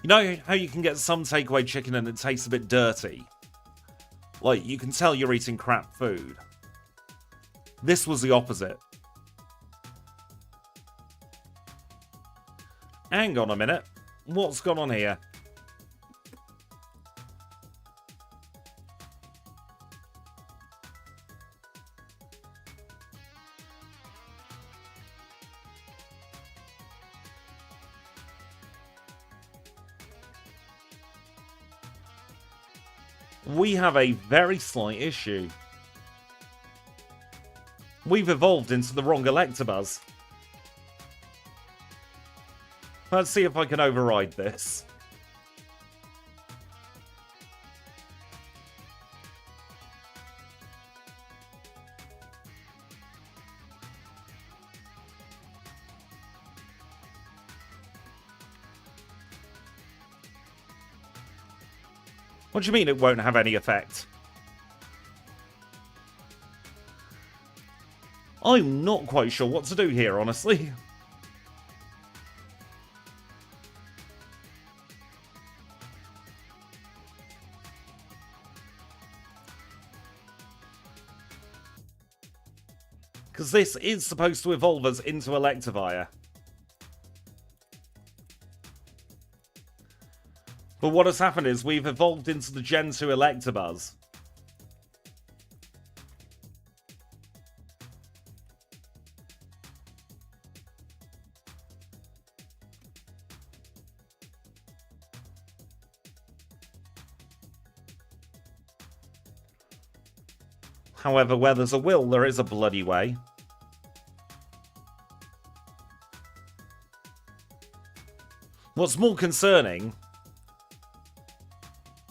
A: You know how you can get some takeaway chicken and it tastes a bit dirty? Like, you can tell you're eating crap food. This was the opposite. Hang on a minute. What's gone on here? We have a very slight issue. We've evolved into the wrong Electivires. Let's see if I can override this. What do you mean it won't have any effect? I'm not quite sure what to do here, honestly. Because this is supposed to evolve us into Electivire. But what has happened is we've evolved into the Gen 2 Electivires. However, where there's a will, there is a bloody way. What's more concerning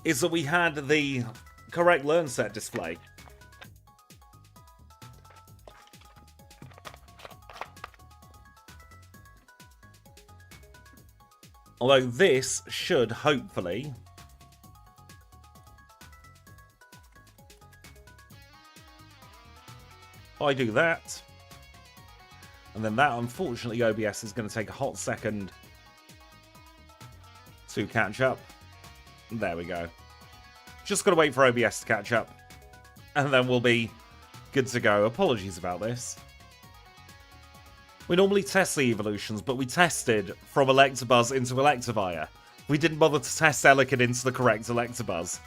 A: is that we had the correct learn set display. Although this should hopefully I do that, and then that, unfortunately, OBS is going to take a hot second to catch up. There we go. Just got to wait for OBS to catch up, and then we'll be good to go. Apologies about this. We normally test the evolutions, but we tested from Electabuzz into Electivire. We didn't bother to test Elekid into the correct Electabuzz.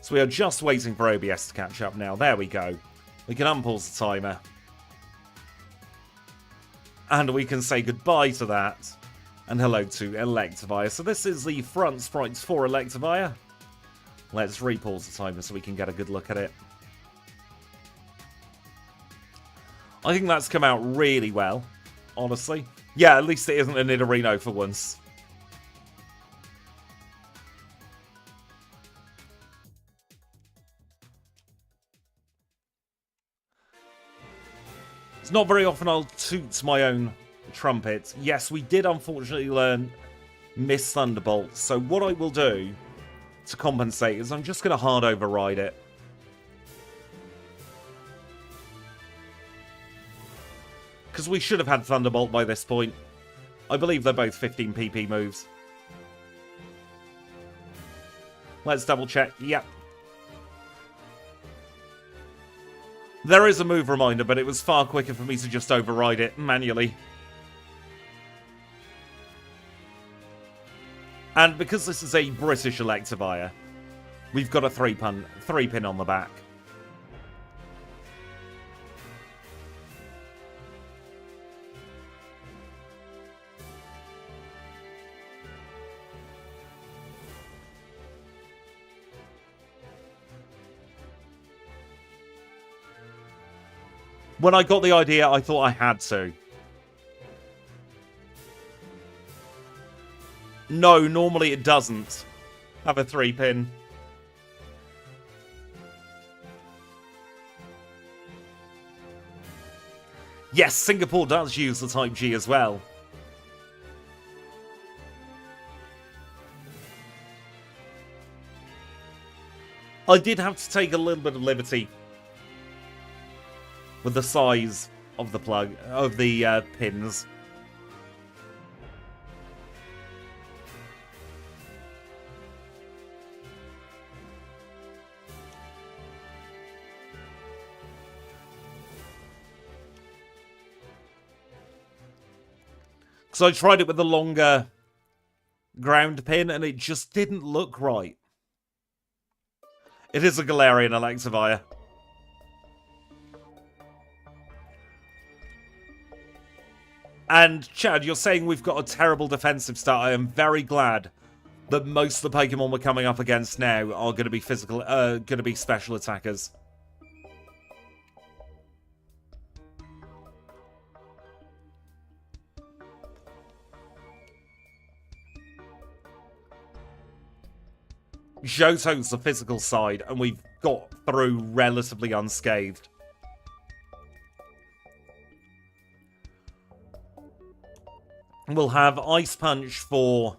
A: So we are just waiting for OBS to catch up now. There we go. We can unpause the timer. And we can say goodbye to that. And hello to Electivire. So this is the front sprites for Electivire. Let's repause the timer so we can get a good look at it. I think that's come out really well, honestly. Yeah, at least it isn't a Nidorino for once. It's not very often I'll toot my own trumpet. Yes, we did unfortunately learn Miss Thunderbolt. So what I will do to compensate is I'm just going to hard override it. Because we should have had Thunderbolt by this point. I believe they're both 15 PP moves. Let's double check. Yep. There is a move reminder, but it was far quicker for me to just override it manually. And because this is a British Electivire, we've got a 3-pin on the back. When I got the idea, I thought I had to. No, normally it doesn't have a 3-pin. Yes, Singapore does use the Type G as well. I did have to take a little bit of liberty with the size of the plug, of the pins. So I tried it with the longer ground pin and it just didn't look right. It is a Galarian Electivire. And Chad, you're saying we've got a terrible defensive start. I am very glad that most of the Pokemon we're coming up against now are going to be going to be special attackers. Johto's the physical side, and we've got through relatively unscathed. We'll have Ice Punch for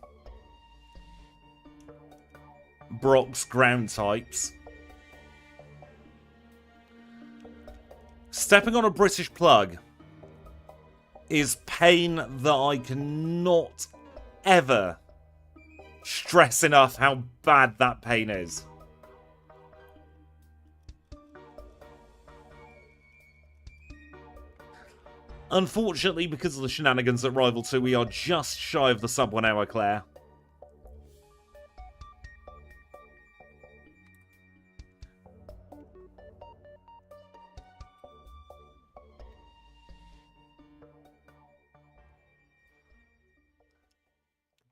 A: Brock's ground types. Stepping on a British plug is pain that I cannot ever stress enough how bad that pain is. Unfortunately, because of the shenanigans at Rival 2, we are just shy of the sub 1 hour clear.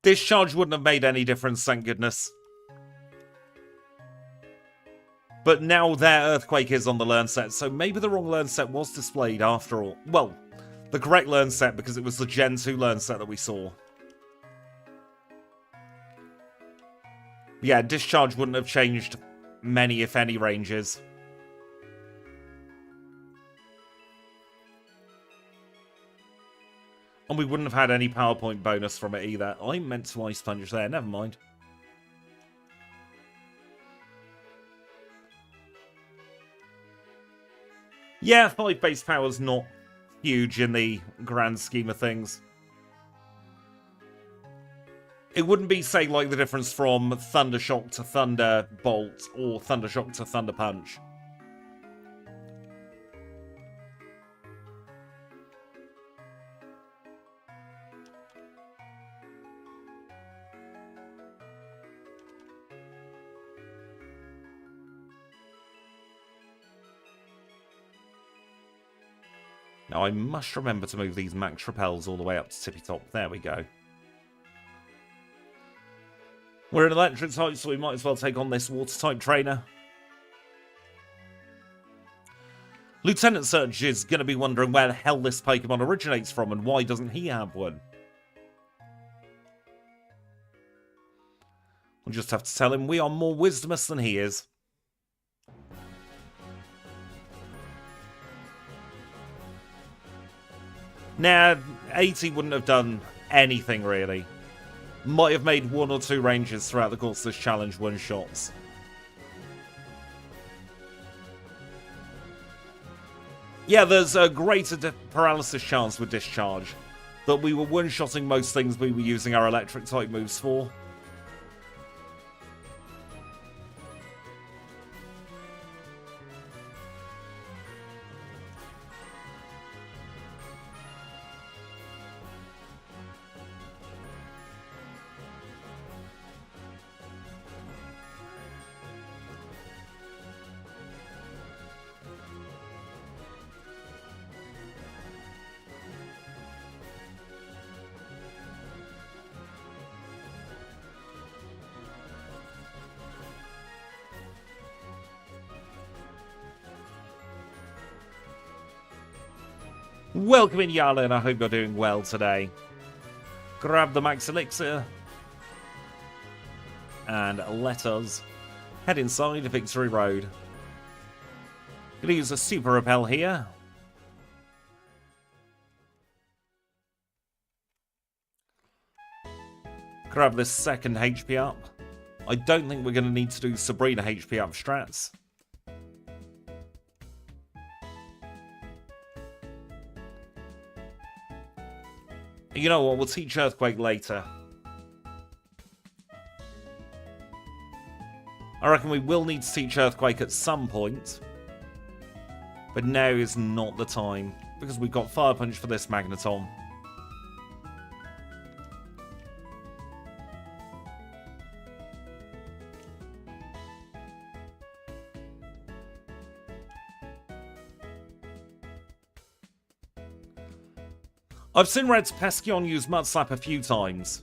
A: Discharge wouldn't have made any difference, thank goodness. But now their Earthquake is on the learn set, so maybe the wrong learn set was displayed after all. Well, the correct learn set, because it was the Gen 2 learn set that we saw. Yeah, Discharge wouldn't have changed many, if any, ranges. And we wouldn't have had any PowerPoint bonus from it either. I meant to Ice Punch there, never mind. Yeah, 5 base power's not huge in the grand scheme of things. It wouldn't be, say, like the difference from Thundershock to Thunderbolt or Thundershock to Thunder Punch. Now, I must remember to move these max repels all the way up to tippy top. There we go. We're an electric type, so we might as well take on this water type trainer. Lieutenant Surge is going to be wondering where the hell this Pokemon originates from and why doesn't he have one. We'll just have to tell him we are more wisdomous than he is. Nah, 80 wouldn't have done anything really. Might have made 1 or 2 ranges throughout the course of this challenge one-shots. Yeah, there's a greater paralysis chance with Discharge, but we were one-shotting most things we were using our electric-type moves for. Welcome in, Yala, and I hope you're doing well today. Grab the Max Elixir, and let us head inside Victory Road. Gonna use a Super Repel here. Grab this second HP up. I don't think we're going to need to do Sabrina HP up strats. You know what, we'll teach Earthquake later. I reckon we will need to teach Earthquake at some point. But now is not the time, because we've got Fire Punch for this Magneton. I've seen Red's Pescion use Mud Slap a few times.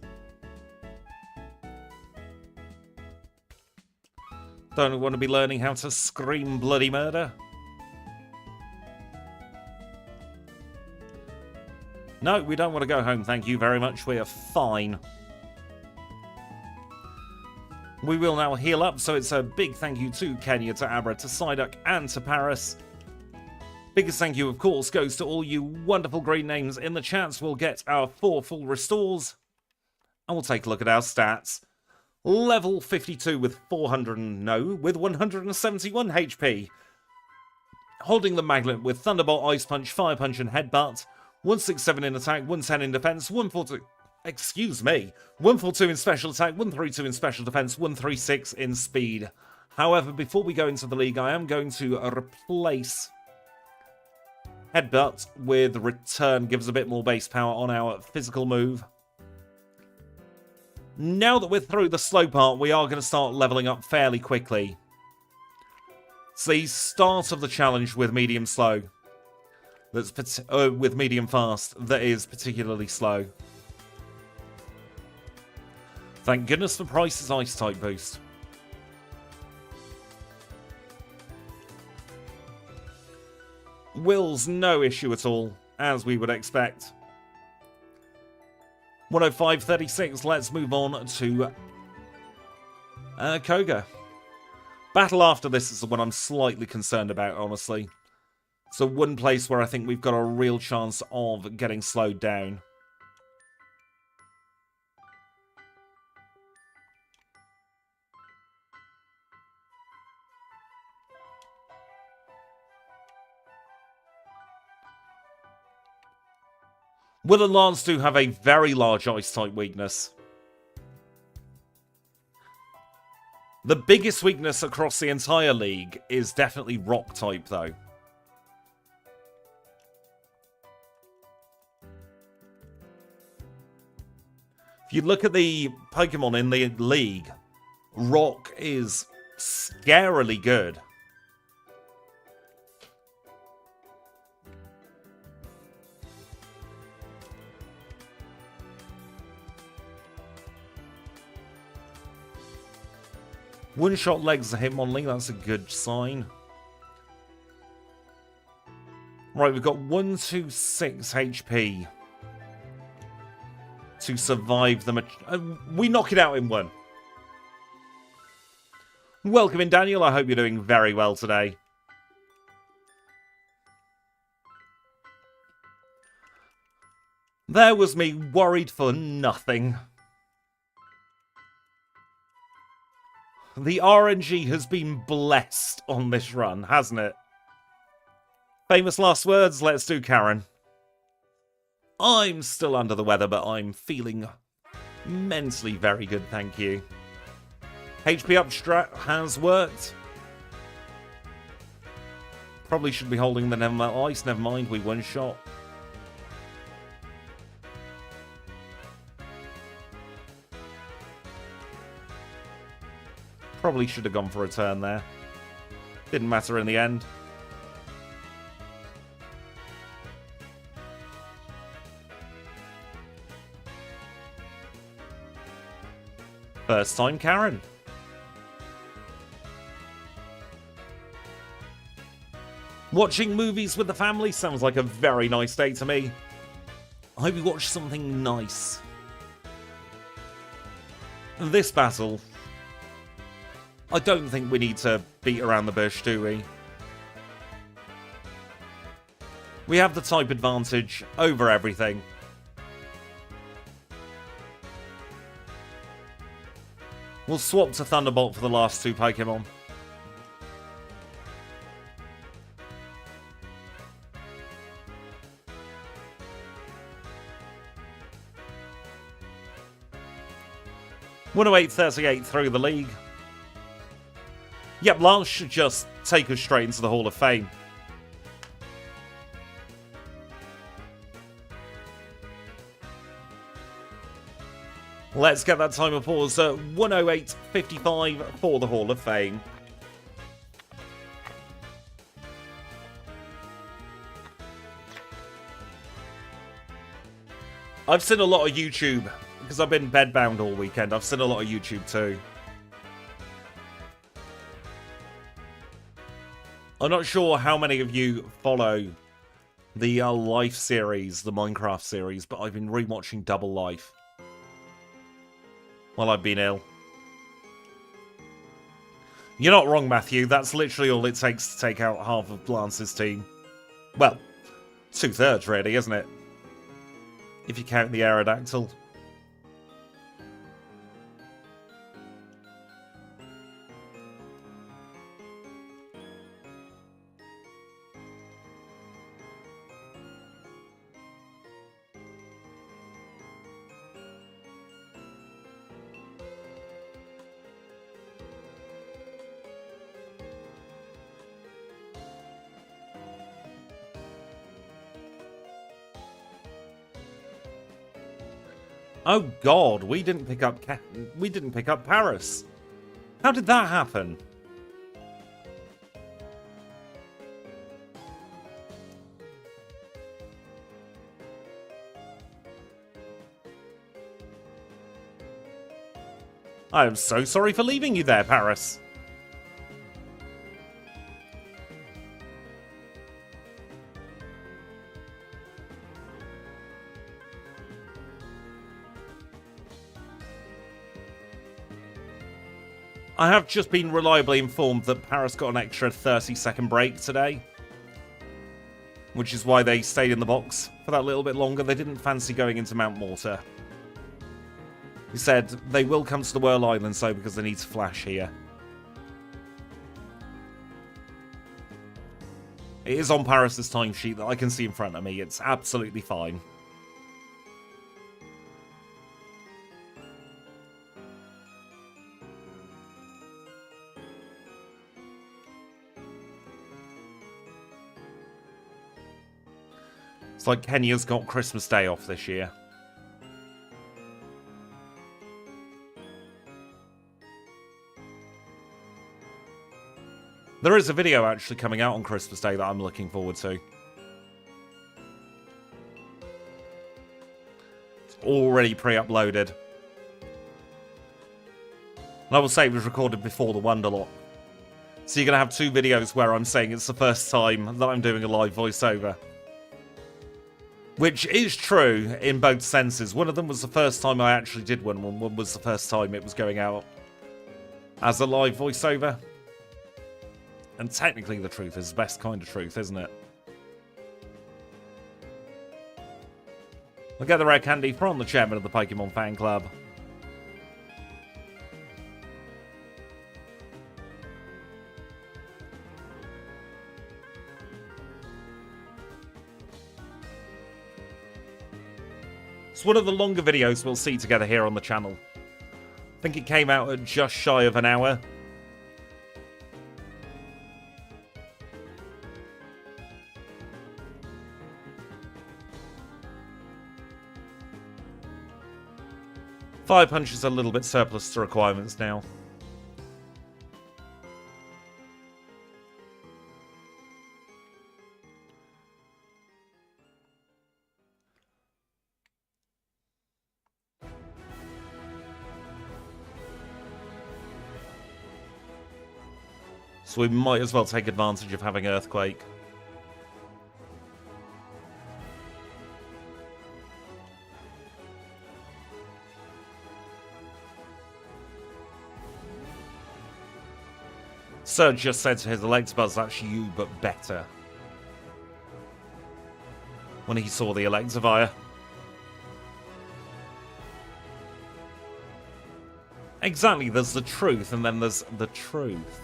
A: Don't want to be learning how to scream bloody murder. No, we don't want to go home, thank you very much. We are fine. We will now heal up, so it's a big thank you to Kenya, to Abra, to Psyduck, and to Paris. Biggest thank you, of course, goes to all you wonderful green names in the chats. We'll get our 4 full restores. And we'll take a look at our stats. Level 52 with 171 HP. Holding the Magnet with Thunderbolt, Ice Punch, Fire Punch, and Headbutt. 167 in attack, 110 in defense, 142... Excuse me. 142 in special attack, 132 in special defense, 136 in speed. However, before we go into the league, I am going to replace Headbutt with Return, gives a bit more base power on our physical move. Now that we're through the slow part, we are going to start leveling up fairly quickly. It's the start of the challenge with medium slow. That's with medium fast, that is particularly slow. Thank goodness for Price's Ice type boost. Will's no issue at all, as we would expect. 105.36, let's move on to Koga. Battle after this is the one I'm slightly concerned about, honestly. It's the one place where I think we've got a real chance of getting slowed down. Will and Lance do have a very large Ice-type weakness. The biggest weakness across the entire league is definitely Rock-type, though. If you look at the Pokemon in the league, Rock is scarily good. One-shot legs are Hitmonlee, that's a good sign. Right, we've got 126 HP to survive the... we knock it out in one. Welcome in, Daniel. I hope you're doing very well today. There was me worried for nothing. The RNG has been blessed on this run, hasn't it? Famous last words, let's do Karen. I'm still under the weather, but I'm feeling mentally very good, thank you. HP up strat has worked. Probably should be holding the Nevermelt Ice, never mind, we one-shot. Probably should have gone for a turn there. Didn't matter in the end. First time Karen. Watching movies with the family sounds like a very nice day to me. I hope you watch something nice. This battle, I don't think we need to beat around the bush, do we? We have the type advantage over everything. We'll swap to Thunderbolt for the last two Pokemon. (108.38) through the league. Yep, Lance should just take us straight into the Hall of Fame. Let's get that time of pause at 108.55 for the Hall of Fame. I've seen a lot of YouTube, because I've been bedbound all weekend. I've seen a lot of YouTube too. I'm not sure how many of you follow the Life series, the Minecraft series, but I've been rewatching Double Life while I've been ill. You're not wrong, Matthew. That's literally all it takes to take out half of Lance's team. Well, 2/3 really, isn't it? If you count the Aerodactyl. Oh God, we didn't pick up Paris. How did that happen? I am so sorry for leaving you there, Paris. I have just been reliably informed that Paris got an extra 30-second break today, which is why they stayed in the box for that little bit longer. They didn't fancy going into Mount Mortar. He said they will come to the Whirl Islands though because they need to flash here. It is on Paris' timesheet that I can see in front of me. It's absolutely fine. It's like Kenya's got Christmas Day off this year. There is a video actually coming out on Christmas Day that I'm looking forward to. It's already pre-uploaded. And I will say it was recorded before the Wonderlock. So you're going to have 2 videos where I'm saying it's the first time that I'm doing a live voiceover. Which is true in both senses. One of them was the first time I actually did one, and one was the first time it was going out as a live voiceover. And technically the truth is the best kind of truth, isn't it? We'll get the rare candy from the chairman of the Pokemon fan club. It's one of the longer videos we'll see together here on the channel. I think it came out at just shy of an hour. Fire Punch is a little bit surplus to requirements now. So we might as well take advantage of having Earthquake. Surge just said to his Electivire, that's you, but better. When he saw the Electivire. Exactly, there's the truth, and then there's the truth.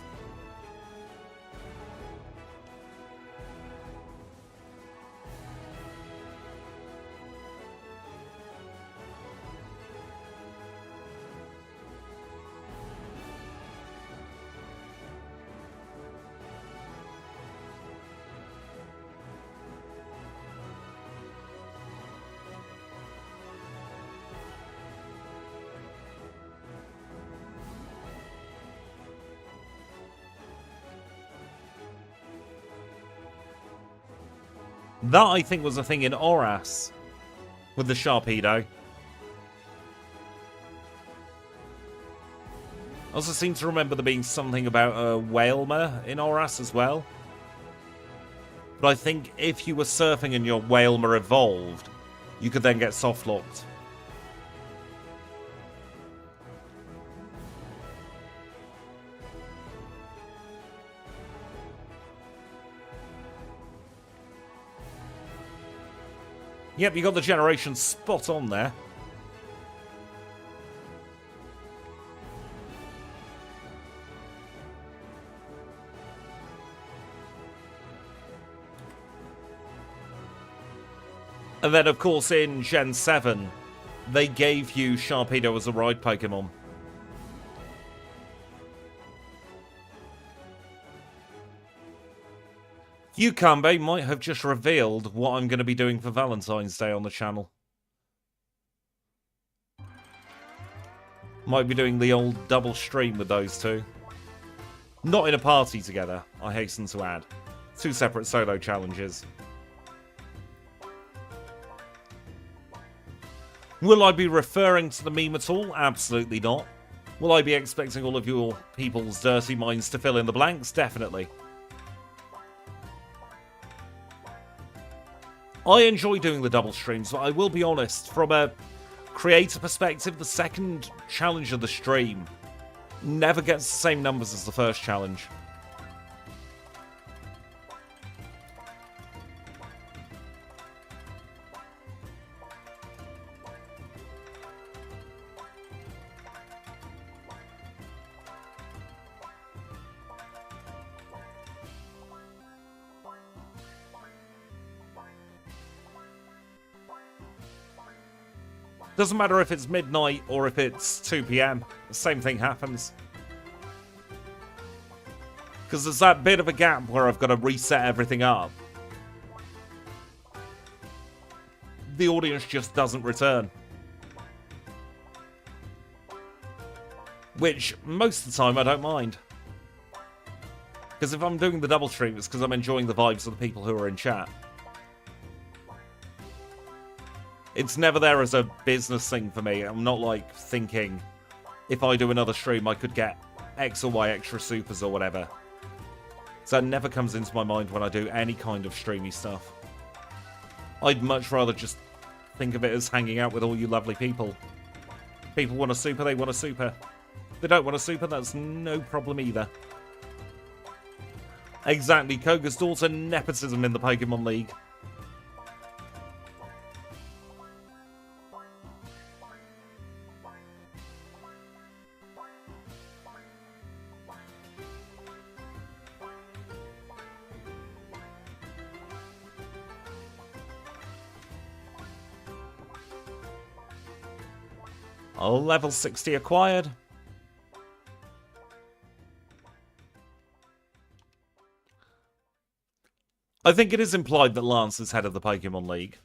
A: That, I think, was a thing in Oras with the Sharpedo. I also seem to remember there being something about a Whalmer in Oras as well. But I think if you were surfing and your Whalmer evolved, you could then get soft-locked. Yep, you got the generation spot on there. And then, of course, in Gen 7, they gave you Sharpedo as a ride Pokemon. Yukambe might have just revealed what I'm going to be doing for Valentine's Day on the channel. Might be doing the old double stream with those two. Not in a party together, I hasten to add. 2 separate solo challenges. Will I be referring to the meme at all? Absolutely not. Will I be expecting all of your people's dirty minds to fill in the blanks? Definitely. I enjoy doing the double streams, but I will be honest, from a creator perspective, the second challenge of the stream never gets the same numbers as the first challenge. Doesn't matter if it's midnight or if it's 2 PM. The same thing happens. Because there's that bit of a gap where I've got to reset everything up. The audience just doesn't return. Which, most of the time, I don't mind. Because if I'm doing the double stream, it's because I'm enjoying the vibes of the people who are in chat. It's never there as a business thing for me. I'm not, like, thinking, if I do another stream, I could get X or Y extra supers or whatever. So that never comes into my mind when I do any kind of streamy stuff. I'd much rather just think of it as hanging out with all you lovely people. People want a super, they want a super. If they don't want a super, that's no problem either. Exactly, Koga's daughter, nepotism in the Pokemon League. Oh, level 60 acquired. I think it is implied that Lance is head of the Pokemon League.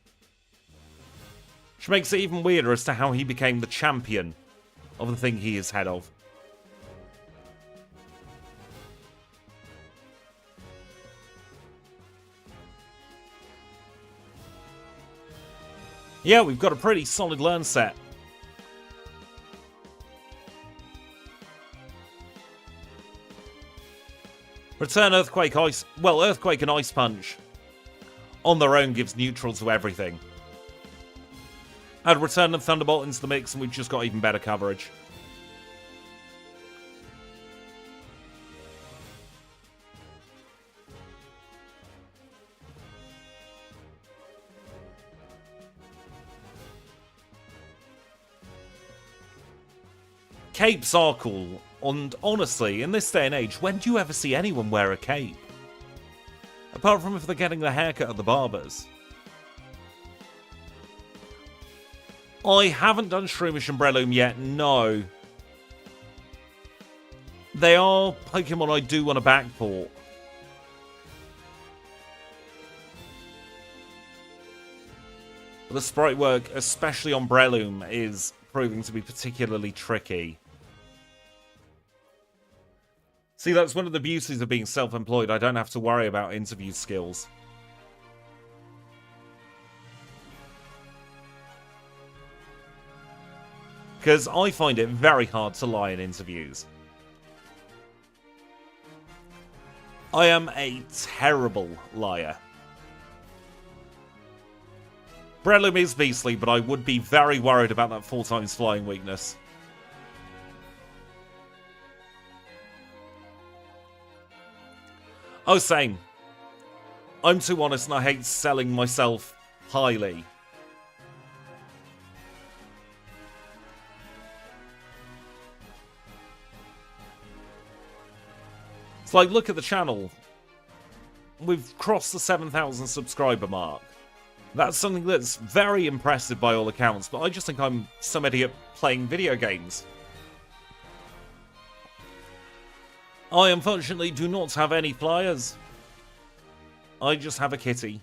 A: Which makes it even weirder as to how he became the champion of the thing he is head of. Yeah, we've got a pretty solid learn set. Return Earthquake Ice... Well, Earthquake and Ice Punch on their own gives neutral to everything. Add Return and Thunderbolt into the mix and we've just got even better coverage. Capes are cool. And honestly, in this day and age, when do you ever see anyone wear a cape? Apart from if they're getting their haircut at the barbers. I haven't done Shroomish and Breloom yet, no. They are Pokemon I do want to backport. But the sprite work, especially on Breloom, is proving to be particularly tricky. See, that's one of the beauties of being self-employed. I don't have to worry about interview skills. Because I find it very hard to lie in interviews. I am a terrible liar. Breloom is beastly, but I would be very worried about that 4 times flying weakness. Oh, same. I'm too honest and I hate selling myself highly. It's like, look at the channel. We've crossed the 7,000 subscriber mark. That's something that's very impressive by all accounts, but I just think I'm some idiot playing video games. I unfortunately do not have any flyers. I just have a kitty.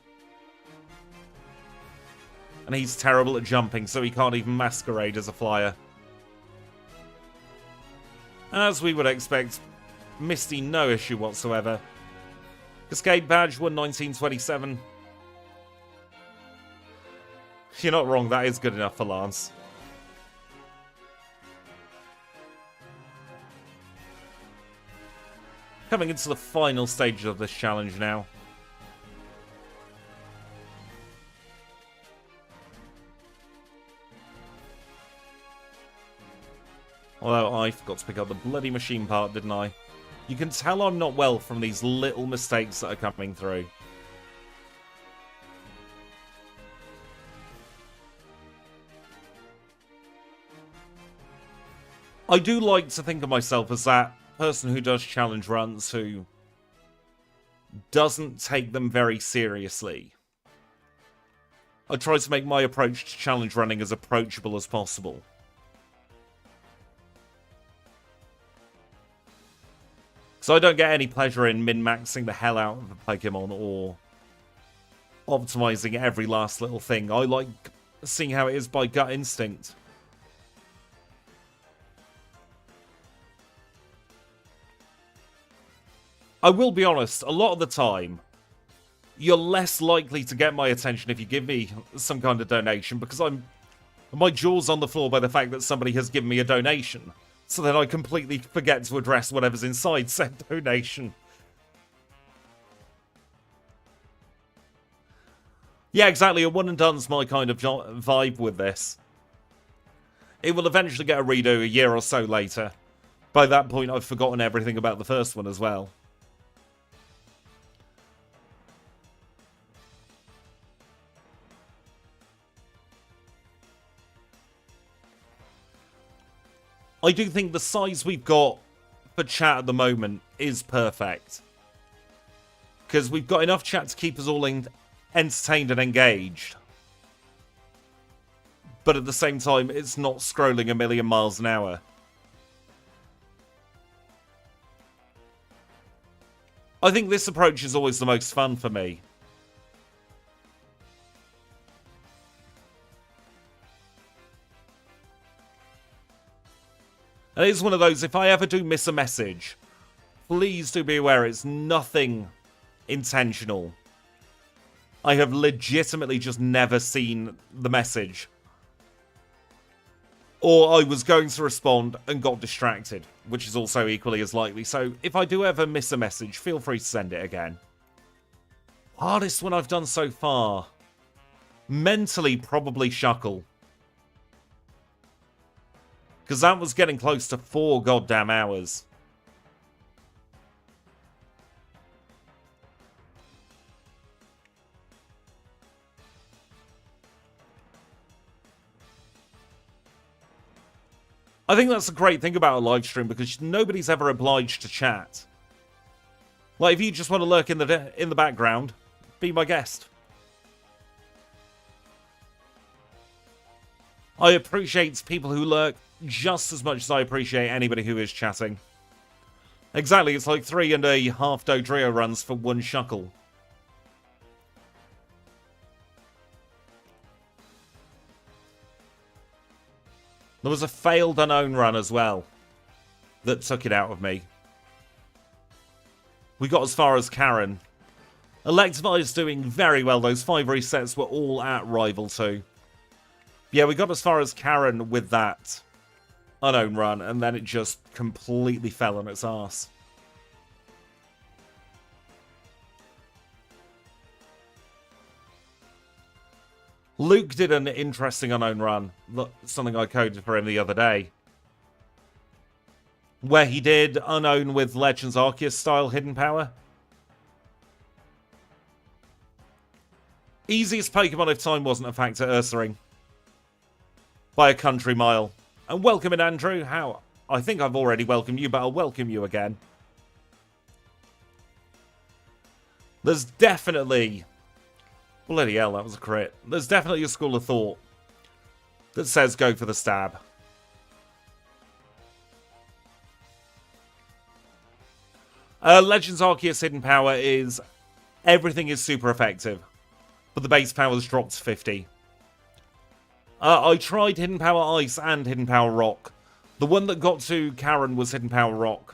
A: And he's terrible at jumping, so he can't even masquerade as a flyer. As we would expect, Misty no issue whatsoever. Cascade Badge 11927. You're not wrong, that is good enough for Lance. Coming into the final stage of this challenge now. Although I forgot to pick up the bloody machine part, didn't I? You can tell I'm not well from these little mistakes that are coming through. I do like to think of myself as that person who does challenge runs who doesn't take them very seriously. I try to make my approach to challenge running as approachable as possible. So I don't get any pleasure in min-maxing the hell out of a Pokemon or optimizing every last little thing. I like seeing how it is by gut instinct. I will be honest, a lot of the time, you're less likely to get my attention if you give me some kind of donation, because my jaw's on the floor by the fact that somebody has given me a donation. So then I completely forget to address whatever's inside said donation. Yeah, exactly. A one and done's my kind of vibe with this. It will eventually get a redo a year or so later. By that point, I've forgotten everything about the first one as well. I do think the size we've got for chat at the moment is perfect. Because we've got enough chat to keep us all entertained and engaged. But at the same time, it's not scrolling a million miles an hour. I think this approach is always the most fun for me. And it's one of those, if I ever do miss a message, please do be aware it's nothing intentional. I have legitimately just never seen the message. Or I was going to respond and got distracted, which is also equally as likely. So if I do ever miss a message, feel free to send it again. Hardest one I've done so far. Mentally, probably Shuckle. Because that was getting close to 4 goddamn hours. I think that's a great thing about a live stream, because nobody's ever obliged to chat. Like, if you just want to lurk in the background, be my guest. I appreciate people who lurk just as much as I appreciate anybody who is chatting. Exactly, it's like 3.5 Dodrio runs for 1 Shuckle. There was a failed unown run as well that took it out of me. We got as far as Karen. Electivire is doing very well. Those 5 resets were all at Rival 2. Yeah, we got as far as Karen with that unown run, and then it just completely fell on its arse. Luke did an interesting unknown run, something I coded for him the other day, where he did unknown with Legends Arceus style hidden power. Easiest Pokemon if time wasn't a factor, Ursaring. By a country mile. And welcome in, Andrew. I think I've already welcomed you, but I'll welcome you again. There's definitely... Bloody hell, that was a crit. There's definitely a school of thought that says go for the stab. Legends Arceus hidden power is... Everything is super effective, but the base power's dropped to 50. I tried hidden power ice and hidden power rock. The one that got to Karen was hidden power rock.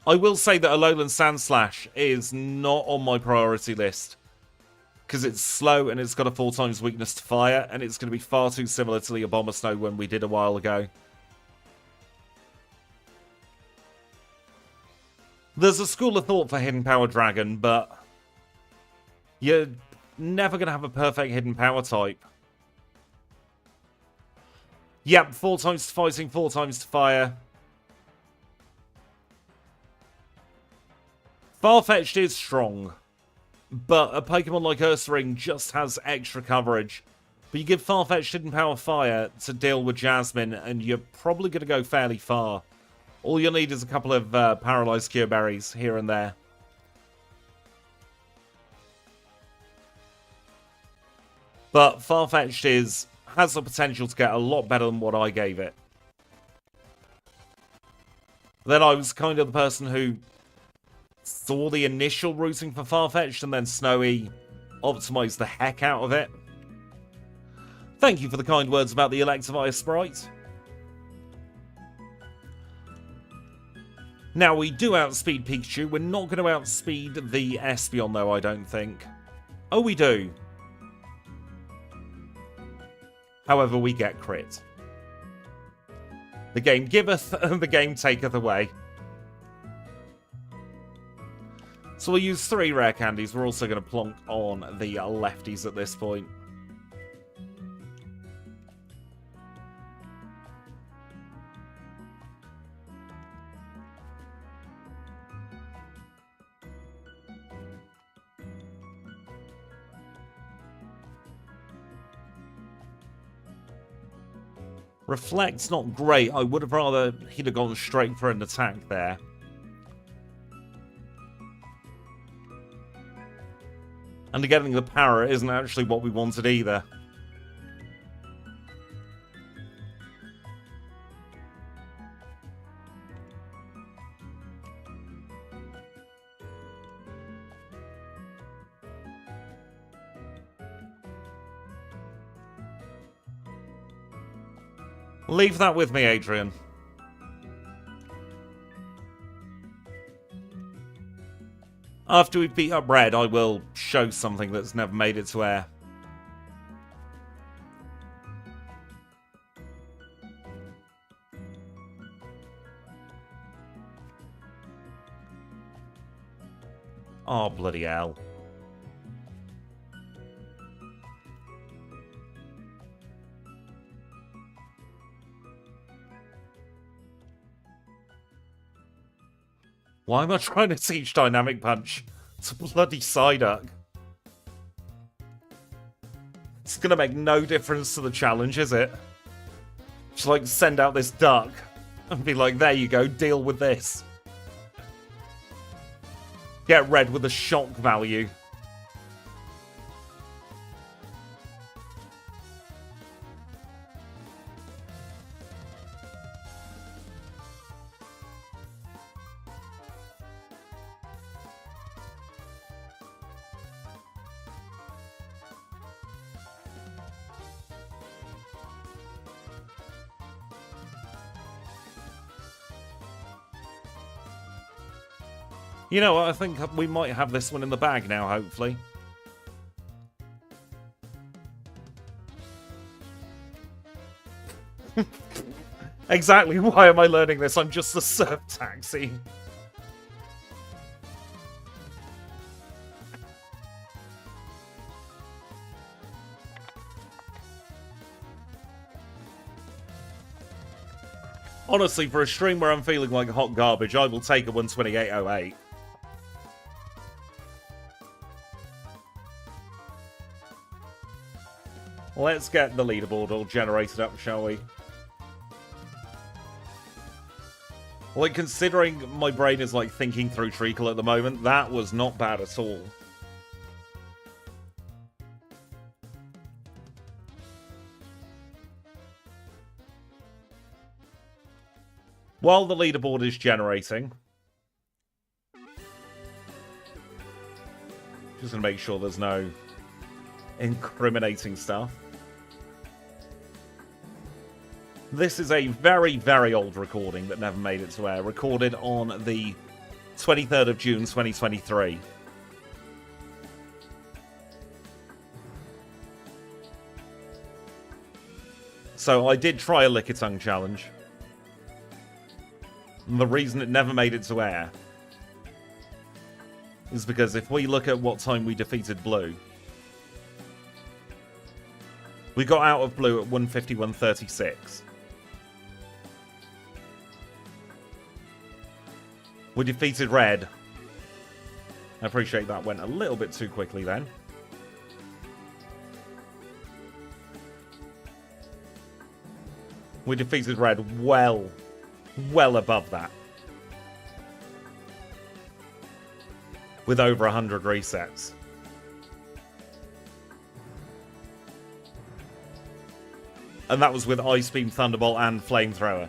A: I will say that Alolan Sandslash is not on my priority list, because it's slow and it's got a 4 times weakness to fire, and it's going to be far too similar to the Abomasnow one we did a while ago. There's a school of thought for Hidden Power Dragon, but you're never going to have a perfect Hidden Power type. Yep, 4 times to fighting, 4 times to fire. Farfetch'd is strong, but a Pokemon like Ursaring just has extra coverage. But you give Farfetch'd Hidden Power Fire to deal with Jasmine, and you're probably going to go fairly far. All you'll need is a couple of Paralyzed Cure Berries here and there. But Farfetch'd has the potential to get a lot better than what I gave it. Then I was kind of the person who saw the initial routing for Farfetch'd, and then Snowy optimized the heck out of it. Thank you for the kind words about the Electivire sprite. Now, we do outspeed Pikachu. We're not going to outspeed the Espeon, though, I don't think. Oh, we do. However, we get crit. The game giveth and the game taketh away. So we'll use 3 rare candies. We're also going to plonk on the lefties at this point. Reflect's not great. I would have rather he'd have gone straight for an attack there. And getting the power isn't actually what we wanted either. Leave that with me, Adrian. After we beat up Red, I will show something that's never made it to air. Oh, bloody hell. Why am I trying to teach Dynamic Punch? It's a bloody Psyduck. It's gonna make no difference to the challenge, is it? Just like send out this duck and be like, there you go, deal with this. Get Red with a shock value. You know what, I think we might have this one in the bag now, hopefully. Exactly, why am I learning this? I'm just a surf taxi. Honestly, for a stream where I'm feeling like hot garbage, I will take a 128.08. Let's get the leaderboard all generated up, shall we? Like, considering my brain is, like, thinking through Treacle at the moment, that was not bad at all. While the leaderboard is generating, just gonna make sure there's no incriminating stuff. This is a very, very old recording that never made it to air. Recorded on the 23rd of June, 2023. So I did try a Lickitung challenge. And the reason it never made it to air is because if we look at what time we defeated Blue, we got out of Blue at 1:51:36. We defeated Red. I appreciate that went a little bit too quickly then. We defeated Red well above that. With over 100 resets. And that was with Ice Beam, Thunderbolt, and Flamethrower.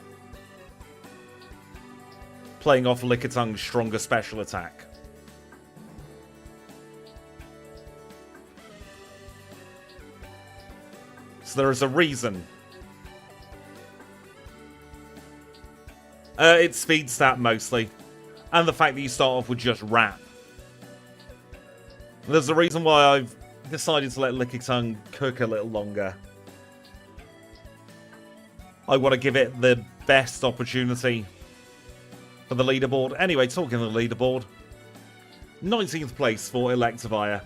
A: Playing off Lickitung's stronger special attack. So there is a reason. It's speed stat mostly. And the fact that you start off with just rap. There's a reason why I've decided to let Lickitung cook a little longer. I want to give it the best opportunity for the leaderboard. Anyway, talking of the leaderboard, 19th place for Electivire,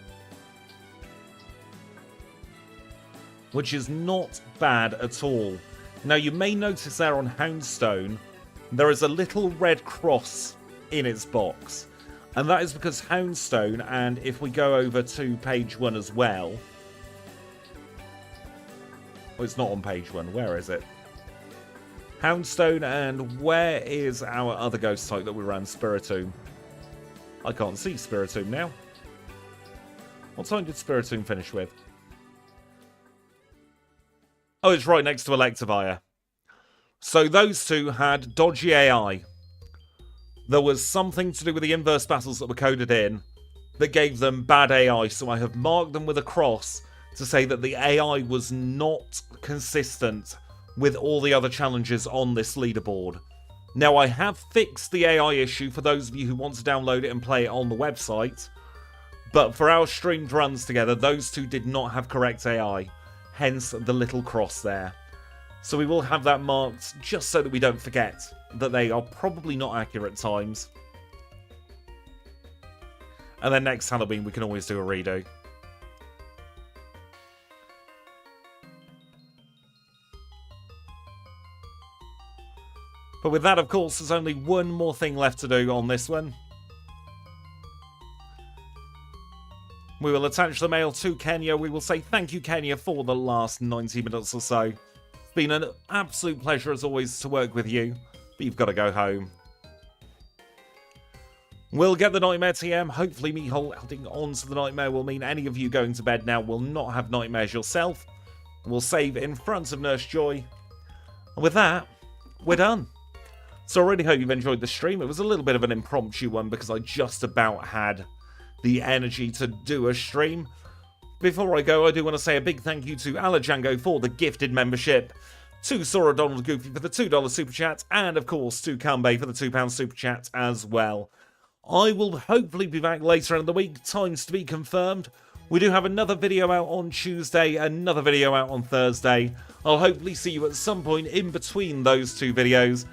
A: which is not bad at all. Now, you may notice there on Houndstone, there is a little red cross in its box. And that is because Houndstone, and if we go over to page 1 as well... Oh, it's not on page 1. Where is it? Houndstone, and where is our other ghost type that we ran? Spiritomb. I can't see Spiritomb now. What time did Spiritomb finish with? Oh, it's right next to Electivire. So those two had dodgy AI. There was something to do with the inverse battles that were coded in that gave them bad AI, so I have marked them with a cross to say that the AI was not consistent with all the other challenges on this leaderboard. Now, I have fixed the AI issue for those of you who want to download it and play it on the website, but for our streamed runs together, those two did not have correct AI, hence the little cross there. So we will have that marked just so that we don't forget that they are probably not accurate times. And then next Halloween we can always do a redo. But with that, of course, there's only one more thing left to do on this one. We will attach the mail to Kenya. We will say thank you, Kenya, for the last 90 minutes or so. It's been an absolute pleasure, as always, to work with you. But you've got to go home. We'll get the Nightmare TM. Hopefully me holding on to the Nightmare will mean any of you going to bed now will not have nightmares yourself. We'll save in front of Nurse Joy. And with that, we're done. So I really hope you've enjoyed the stream. It was a little bit of an impromptu one because I just about had the energy to do a stream. Before I go, I do want to say a big thank you to Alajango for the gifted membership, to Sora Donald Goofy for the $2 super chat, and of course to Kambay for the £2 super chat as well. I will hopefully be back later in the week, times to be confirmed. We do have another video out on Tuesday, another video out on Thursday. I'll hopefully see you at some point in between those two videos.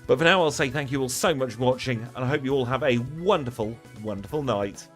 A: But for now, I'll say thank you all so much for watching, and I hope you all have a wonderful, wonderful night.